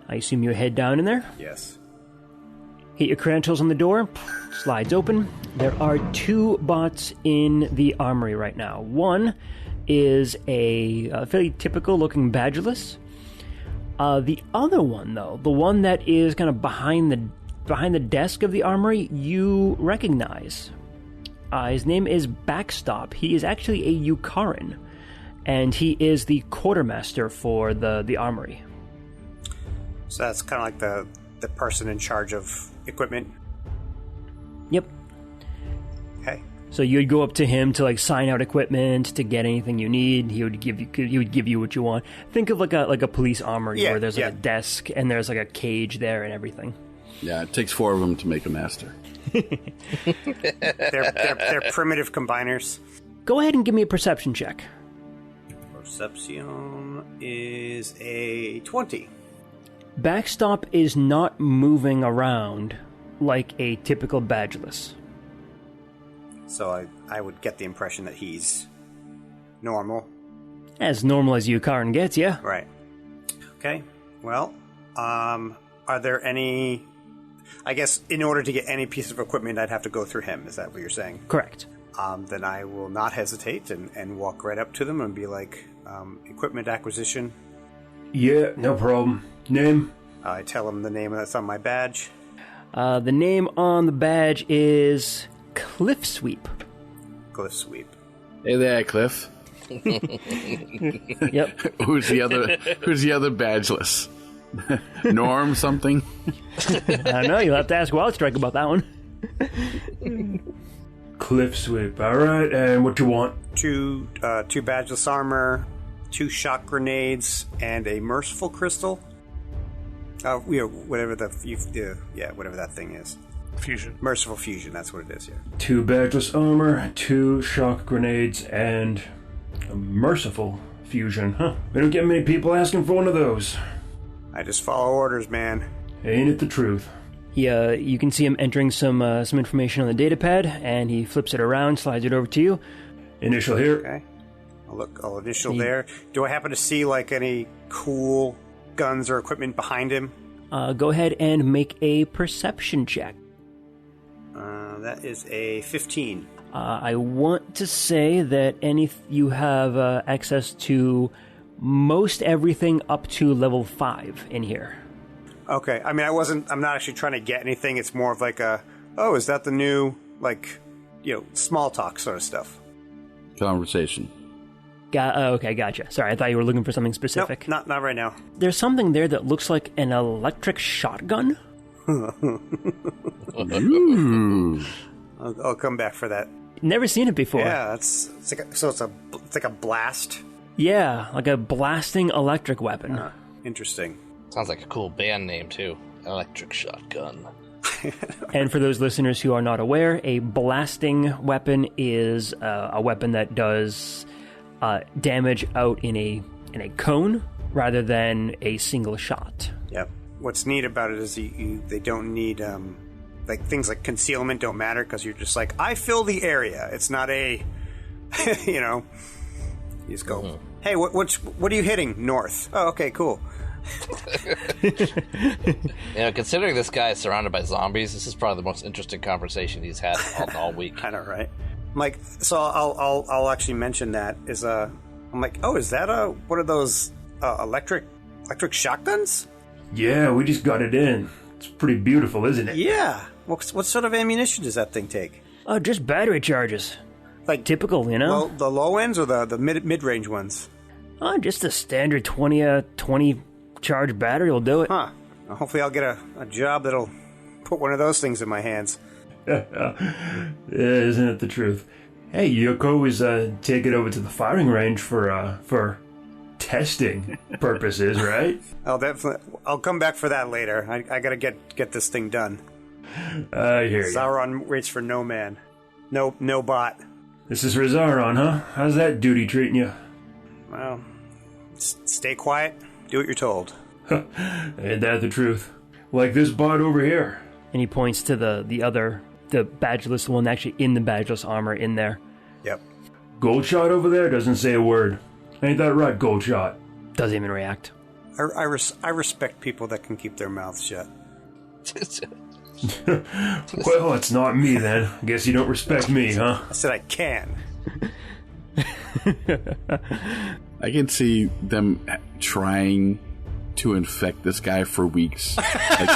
I assume you head down in there? Yes. Hit your credentials on the door, slides open. There are 2 bots in the armory right now. One is a fairly typical-looking badgeless. The other one, though, the one that is kind of behind the desk of the armory, you recognize. His name is Backstop. He is actually a Yukaran, and he is the quartermaster for the armory. So that's kind of like the person in charge of equipment? Yep. Okay. So you'd go up to him to like sign out equipment, to get anything you need. He would give you what you want. Think of like a police armory where there's like a desk and there's like a cage there and everything. Yeah, it takes 4 of them to make a master. They're primitive combiners. Go ahead and give me a perception check. Perception is a 20. Backstop is not moving around like a typical badgeless. So I would get the impression that he's normal. As normal as Yukaran gets, yeah. Right. Okay. Well, are there any... I guess in order to get any piece of equipment, I'd have to go through him. Is that what you're saying? Correct. Then I will not hesitate and walk right up to them and be like, equipment acquisition. Yeah, no problem. Name? I tell them the name that's on my badge. The name on the badge is Cliff Sweep. Cliff Sweep. Hey there, Cliff. Yep. Who's the other badgeless? Norm something? I don't know. You'll have to ask Wildstrike about that one. Cliff Sweep. All right, and what you want? 2 badgeless armor, 2 shock grenades, and a merciful crystal. Whatever whatever that thing is. Fusion. Merciful fusion. That's what it is. Yeah. 2 badgeless armor, 2 shock grenades, and a merciful fusion. Huh? We don't get many people asking for one of those. I just follow orders, man. Ain't it the truth? You can see him entering some information on the datapad, and he flips it around, slides it over to you. Initial here. Okay. I'll initial there. Do I happen to see like any cool guns or equipment behind him? Go ahead and make a perception check. That is a 15. I want to say that you have access to most everything up to level 5 in here. Okay. I mean, I'm not actually trying to get anything. It's more of like is that the new, like, small talk sort of stuff. Conversation. Okay, gotcha. Sorry, I thought you were looking for something specific. Nope, not right now. There's something there that looks like an electric shotgun. Ooh. I'll come back for that. Never seen it before. Yeah, it's like a blast. Yeah, like a blasting electric weapon. Interesting. Sounds like a cool band name, too. Electric Shotgun. And for those listeners who are not aware, a blasting weapon is a weapon that does damage out in a cone rather than a single shot. Yep. What's neat about it is they don't need like things like concealment don't matter because you're just like, I fill the area. It's not a you just go, hey, what are you hitting? North. Oh, okay, cool. Considering this guy is surrounded by zombies, this is probably the most interesting conversation he's had all week. I know, right? I'm like, so I'll actually mention that I'm like, oh, is that what are those electric shotguns? Yeah, we just got it in. It's pretty beautiful, isn't it? Yeah. What sort of ammunition does that thing take? Oh, just battery charges. Like Typical, you know? Well, the low ends or the mid-range ones? Oh, just a standard 20 charge battery will do it. Huh. Well, hopefully I'll get a job that'll put one of those things in my hands. Yeah, isn't it the truth? Hey, you could always take it over to the firing range for testing purposes, right? I'll come back for that later. I gotta get this thing done. I hear you. Sauron waits for no man. No bot. This is Rizaron, huh? How's that duty treating you? Well, stay quiet. Do what you're told. Ain't that the truth? Like this bot over here. And he points to the badgeless one actually in the badgeless armor in there. Yep. Goldshot over there doesn't say a word. Ain't that right, Goldshot? Doesn't even react. I respect people that can keep their mouths shut. Well, it's not me then. Guess you don't respect me, huh? I said I can. I can see them trying to infect this guy for weeks. Like,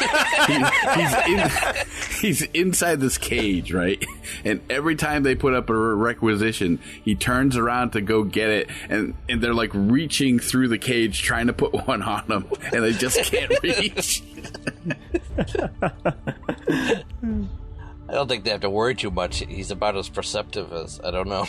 he's inside this cage, right? And every time they put up a requisition, he turns around to go get it, and they're like reaching through the cage trying to put one on him, and they just can't reach. I don't think they have to worry too much. He's about as perceptive as, I don't know.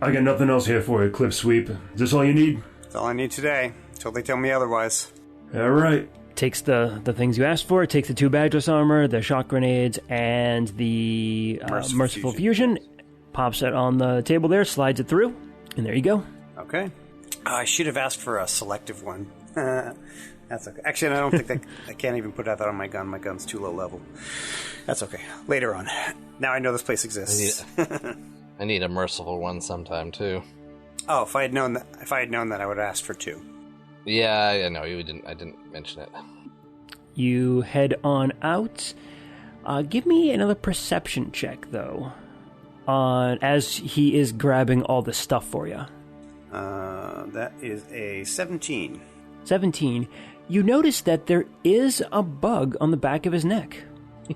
I got nothing else here for you, Cliff Sweep. Is this all you need? That's all I need today, till they tell me otherwise. All right. Takes the things you asked for, takes the 2 badgeless armor, the shock grenades, and the Merciful Fusion. Pops it on the table there, slides it through, and there you go. Okay. I should have asked for a selective one. That's okay. Actually, I don't think I can't even put that on my gun. My gun's too low level. That's okay. Later on. Now I know this place exists. I need a merciful one sometime too. Oh, if I had known that, I would have asked for 2. Yeah, I know I didn't mention it. You head on out. Give me another perception check, though, as he is grabbing all the stuff for you. That is a 17. 17. You notice that there is a bug on the back of his neck,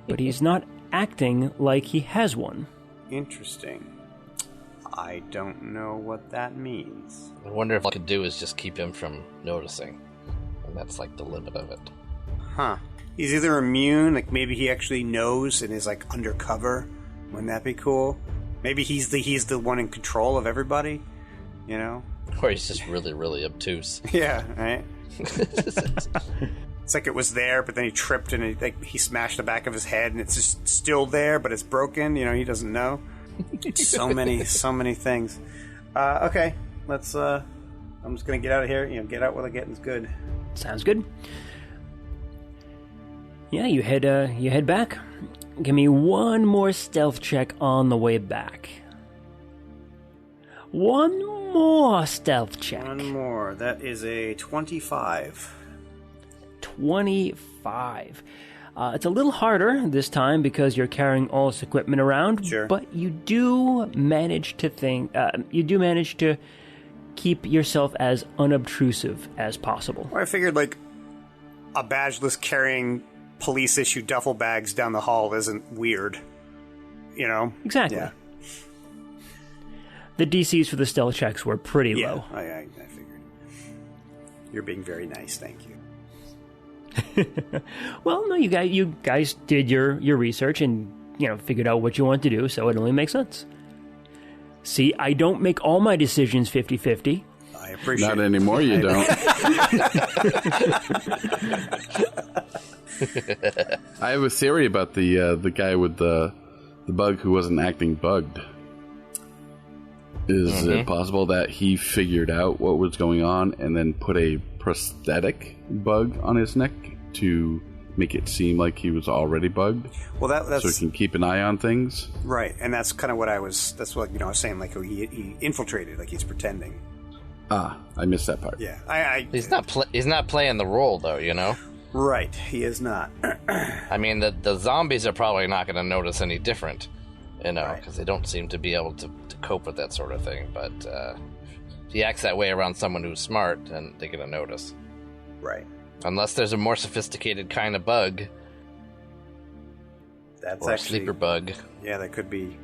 but he's not acting like he has one. Interesting. I don't know what that means. I wonder if all I could do is just keep him from noticing. And that's like the limit of it. Huh. He's either immune, like maybe he actually knows and is like undercover. Wouldn't that be cool? Maybe he's the one in control of everybody, you know? Or he's just really, really obtuse. Yeah, right? It's like it was there, but then he tripped and he smashed the back of his head and it's just still there, but it's broken, you know, he doesn't know. So many things. Okay, let's. I'm just gonna get out of here. You know, get out while the getting's good. Sounds good. Yeah, you head back. Give me one more stealth check on the way back. One more stealth check. One more. That is a 25. 25. It's a little harder this time because you're carrying all this equipment around. Sure. But you do manage to keep yourself as unobtrusive as possible. Well, I figured like a badgeless carrying police-issued duffel bags down the hall isn't weird. You know? Exactly. Yeah. The DCs for the stealth checks were pretty low. I figured. You're being very nice, thank you. Well, no, you guys did your research and, you know, figured out what you want to do, so it only makes sense. See, I don't make all my decisions 50-50. I appreciate it. Not anymore, you don't. I have a theory about the guy with the bug who wasn't acting bugged. Is it possible that he figured out what was going on and then put a prosthetic bug on his neck to make it seem like he was already bugged? Well, that's so he can keep an eye on things. Right, and that's kind of what I was. That's what I was saying. Like he infiltrated, like he's pretending. I missed that part. Yeah, He's not playing the role, though, you know? Right, he is not. I mean, the zombies are probably not going to notice any different, you know, because Right. they don't seem to be able to cope with that sort of thing. But if he acts that way around someone who's smart, then they're going to notice. Right. Unless there's a more sophisticated kind of bug, That's or a actually sleeper bug. Yeah, there could be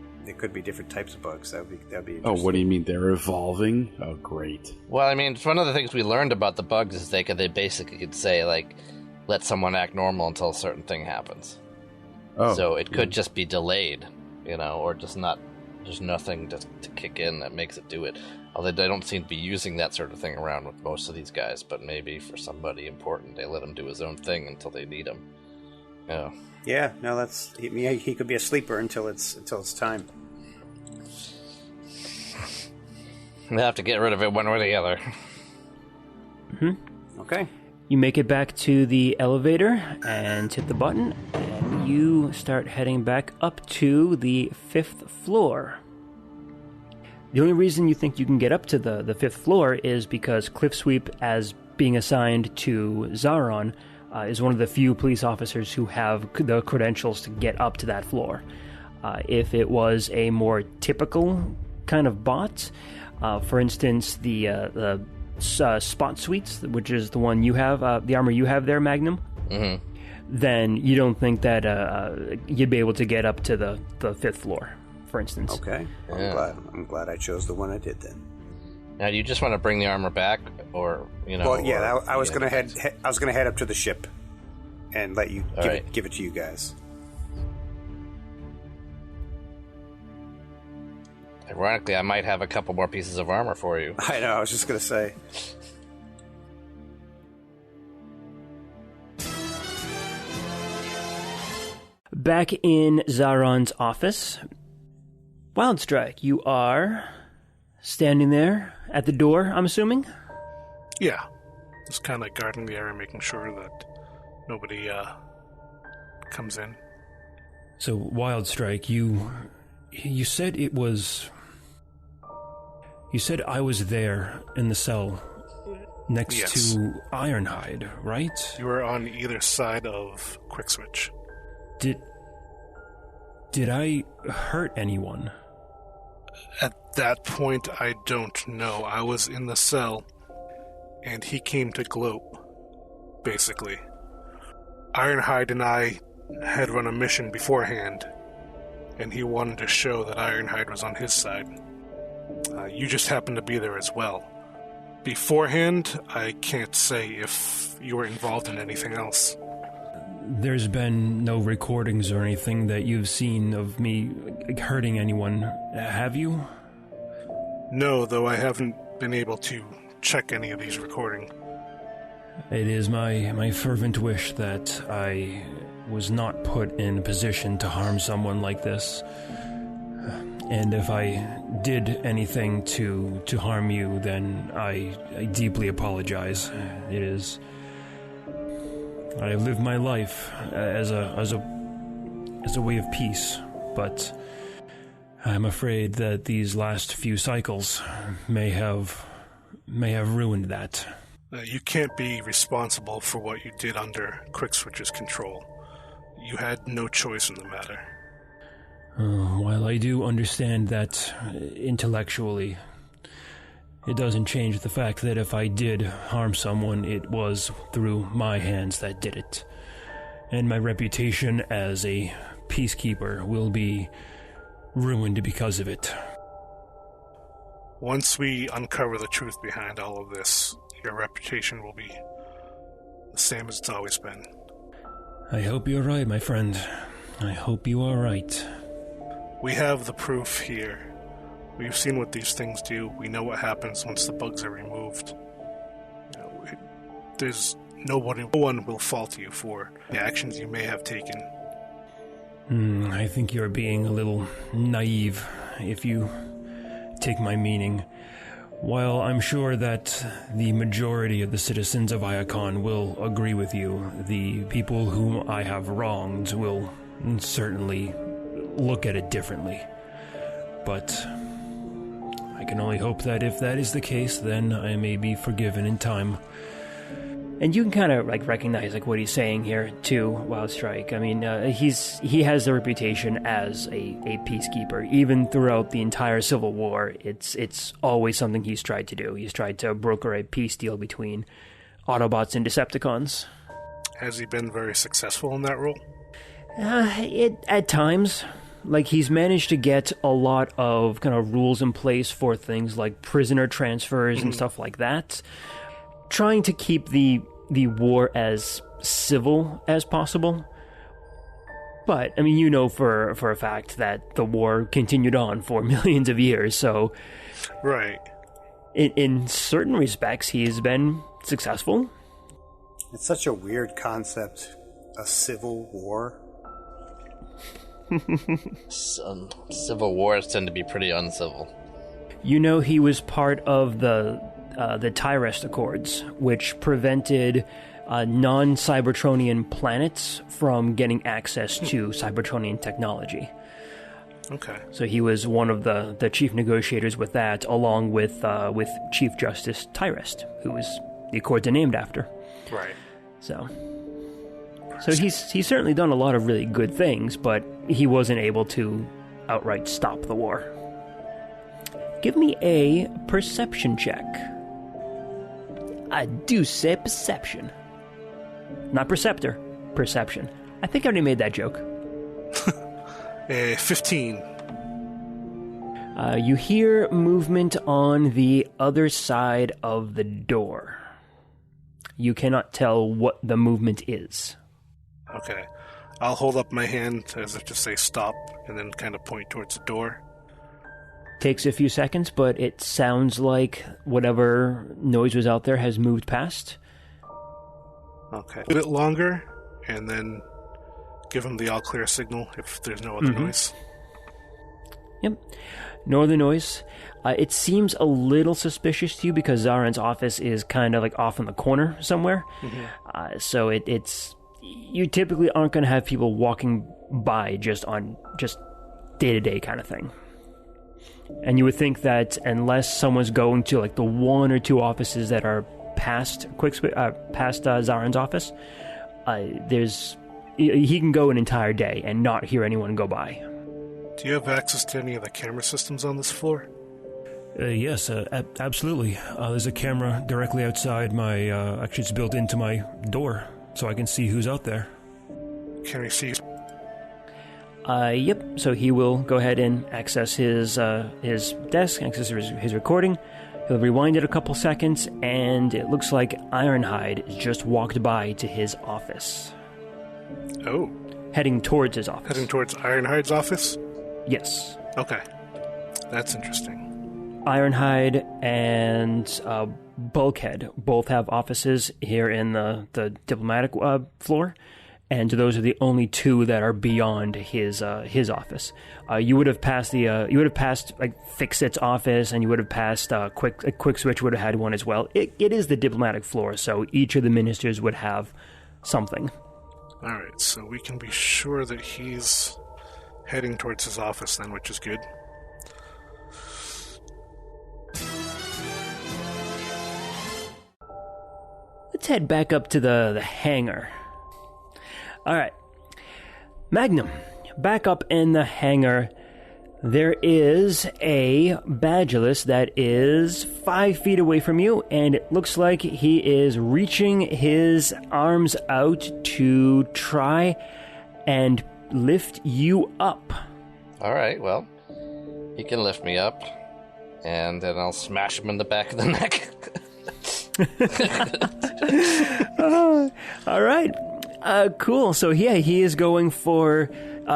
different types of bugs. That'd be Oh, interesting. what do you mean? They're evolving? Oh, great. Well, I mean, it's one of the things we learned about the bugs is they basically could say, like, let someone act normal until a certain thing happens. Oh, So it could just be delayed, you know, or just not. There's nothing to kick in that makes it do it. Although they don't seem to be using that sort of thing around with most of these guys, but maybe for somebody important, they let him do his own thing until they need him. Yeah. Yeah, no, he could be a sleeper until it's time. They have to get rid of it one way or the other. Okay. You make it back to the elevator and hit the button, and you start heading back up to the 5th floor. The only reason you think you can get up to the 5th floor is because Cliff Sweep, as being assigned to Zaron, is one of the few police officers who have the credentials to get up to that floor. If it was a more typical kind of bot, for instance, the spot suites, which is the one you have, the armor you have there, Magnum, then you don't think that you'd be able to get up to the 5th floor, for instance. Okay. Yeah. I'm glad I chose the one I did then. Now, do you just want to bring the armor back, or you know? Well, yeah, or- I was gonna head up to the ship and let you All right. give it to you guys. Ironically, I might have a couple more pieces of armor for you. I know. I was just gonna say. Back in Zaron's office, Wildstrike, you are standing there at the door, I'm assuming? Yeah. Just kind of guarding the area, making sure that nobody comes in. So, Wildstrike, you said it was... You said I was there in the cell next Yes. to Ironhide, right? You were on either side of Quick Switch. Did I hurt anyone? At that point, I don't know. I was in the cell, and he came to gloat, basically. Ironhide and I had run a mission beforehand, and he wanted to show that Ironhide was on his side. You just happened to be there as well. Beforehand, I can't say if you were involved in anything else. There's been no recordings or anything that you've seen of me hurting anyone, have you? No, though I haven't been able to check any of these recordings. It is my fervent wish that I was not put in a position to harm someone like this. And if I did anything to harm you, then I deeply apologize. It is... I have lived my life as a way of peace, but I'm afraid that these last few cycles may have ruined that. You can't be responsible for what you did under Quick Switch's control. You had no choice in the matter. While I do understand that intellectually, it doesn't change the fact that if I did harm someone, it was through my hands that did it. And my reputation as a peacekeeper will be ruined because of it. Once we uncover the truth behind all of this, your reputation will be the same as it's always been. I hope you're right, my friend. I hope you are right. We have the proof here. We've seen what these things do. We know what happens once the bugs are removed. There's no one will fault you for the actions you may have taken. I think you're being a little naive, if you take my meaning. While I'm sure that the majority of the citizens of Iacon will agree with you, the people whom I have wronged will certainly look at it differently. But I can only hope that if that is the case, then I may be forgiven in time. And you can kind of like recognize like what he's saying here too, Wild Strike. I mean, he has a reputation as a peacekeeper. Even throughout the entire Civil War, it's always something he's tried to do. He's tried to broker a peace deal between Autobots and Decepticons. Has he been very successful in that role? At times. Like, he's managed to get a lot of kind of rules in place for things like prisoner transfers and stuff like that. Trying to keep the war as civil as possible. But, I mean, you know for a fact that the war continued on for millions of years, so... Right. In certain respects, he's been successful. It's such a weird concept, a civil war. Civil wars tend to be pretty uncivil. You know, he was part of the Tyrest Accords, which prevented non-Cybertronian planets from getting access to Cybertronian technology. Okay. So he was one of the chief negotiators with that, along with Chief Justice Tyrest, who was the Accords are named after. Right. So he's certainly done a lot of really good things, but he wasn't able to outright stop the war. Give me a perception check. I do say perception. Not perceptor, perception. I think I already made that joke. 15. You hear movement on the other side of the door. You cannot tell what the movement is. Okay. I'll hold up my hand as if to say stop, and then kind of point towards the door. Takes a few seconds, but it sounds like whatever noise was out there has moved past. Okay. A bit longer, and then give him the all-clear signal if there's no other noise. Yep. No other noise. It seems a little suspicious to you because Zaren's office is kind of like off in the corner somewhere. So it's... You typically aren't going to have people walking by just day-to-day kind of thing. And you would think that unless someone's going to like the one or two offices that are past Zaren's office, he can go an entire day and not hear anyone go by. Do you have access to any of the camera systems on this floor? Yes, absolutely. There's a camera directly outside my... actually, it's built into my door, so I can see who's out there. Can I see? Yep. So he will go ahead and access his desk, access his recording. He'll rewind it a couple seconds, and it looks like Ironhide just walked by to his office. Oh. Heading towards his office. Heading towards Ironhide's office? Yes. Okay. That's interesting. Ironhide and Bulkhead both have offices here in the diplomatic floor, and those are the only two that are beyond his office. You would have passed like Fixit's office, and you would have passed Quick Switch would have had one as well. It is the diplomatic floor, so each of the ministers would have something. All right, so we can be sure that he's heading towards his office then, which is good. Let's head back up to the hangar. All right. Magnum, back up in the hangar, there is a Badulus that is 5 feet away from you, and it looks like he is reaching his arms out to try and lift you up. All right, well, he can lift me up, and then I'll smash him in the back of the neck. All right. Cool. So yeah, he is going for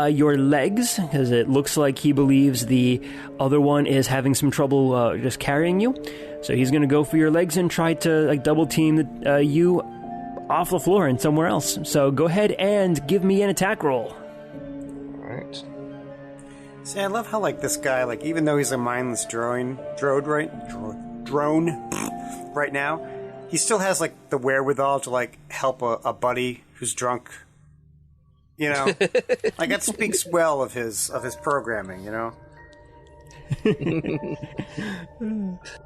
your legs, because it looks like he believes the other one is having some trouble just carrying you. So he's going to go for your legs and try to like double team you off the floor and somewhere else. So go ahead and give me an attack roll. All right. See, I love how like this guy, like even though he's a mindless drone right now, he still has like the wherewithal to like help a buddy who's drunk. You know, like that speaks well of his programming. You know.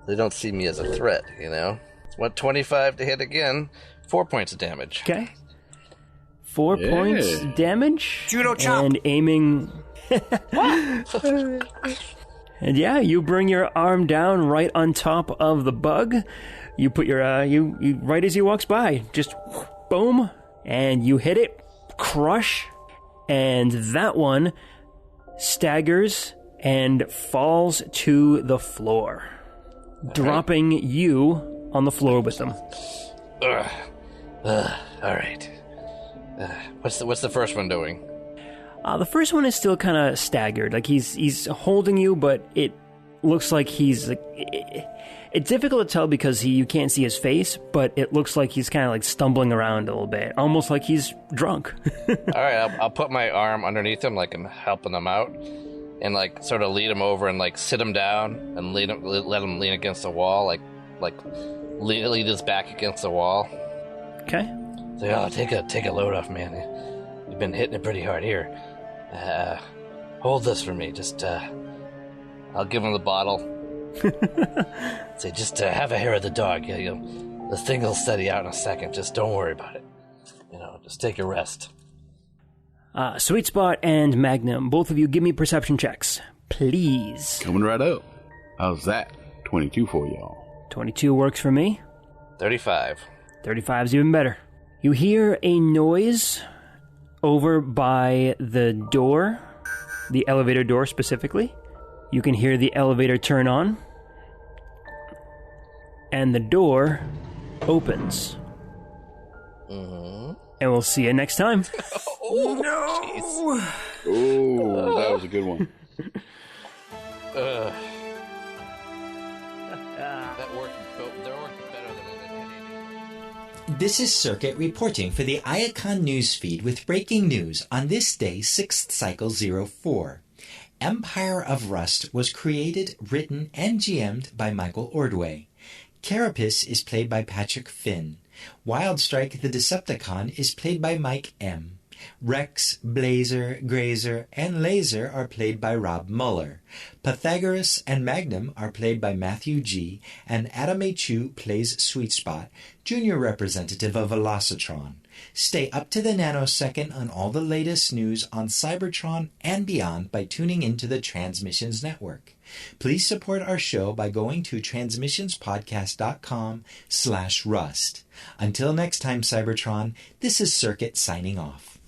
They don't see me as a threat, you know? 125 to hit again. 4 points of damage. Okay. 4 points damage. Judo chop. And aiming. And yeah, you bring your arm down right on top of the bug. You put your you right as he walks by, just boom, and you hit it, crush, and that one staggers and falls to the floor, dropping you on the floor with them. All right. What's the first one doing? The first one is still kind of staggered. Like he's holding you, but it looks like he's like. It's difficult to tell because you can't see his face, but it looks like he's kind of like stumbling around a little bit, almost like he's drunk. All right, I'll put my arm underneath him, like I'm helping him out, and like sort of lead him over and like sit him down and let him lean against the wall, like lead his back against the wall. Okay. So, oh, take a load off, man. You've been hitting it pretty hard here. Hold this for me. Just, I'll give him the bottle. Say, just have a hair of the dog. The thing will steady out in a second. Just don't worry about it. Just take a rest. Sweet Spot and Magnum, both of you give me perception checks, please. Coming right up. How's that? 22 for y'all. 22 works for me. 35. 35's even better. You hear a noise over by the door, the elevator door specifically. You can hear the elevator turn on, and the door opens. Mm-hmm. And we'll see you next time. Oh, no! Oh, that was a good one. That worked better than it did. This is Circuit reporting for the Iacon newsfeed with breaking news on this day, 6th Cycle 04. Empire of Rust was created, written, and GM'd by Michael Ordway. Carapace is played by Patrick Finn. Wildstrike the Decepticon is played by Mike M. Rex, Blazer, Grazer, and Laser are played by Rob Muller. Pythagoras and Magnum are played by Matthew G., and Adam A. Chu plays Sweet Spot, junior representative of Velocitron. Stay up to the nanosecond on all the latest news on Cybertron and beyond by tuning into the Transmissions Network. Please support our show by going to transmissionspodcast.com/rust. Until next time, Cybertron, this is Circuit signing off.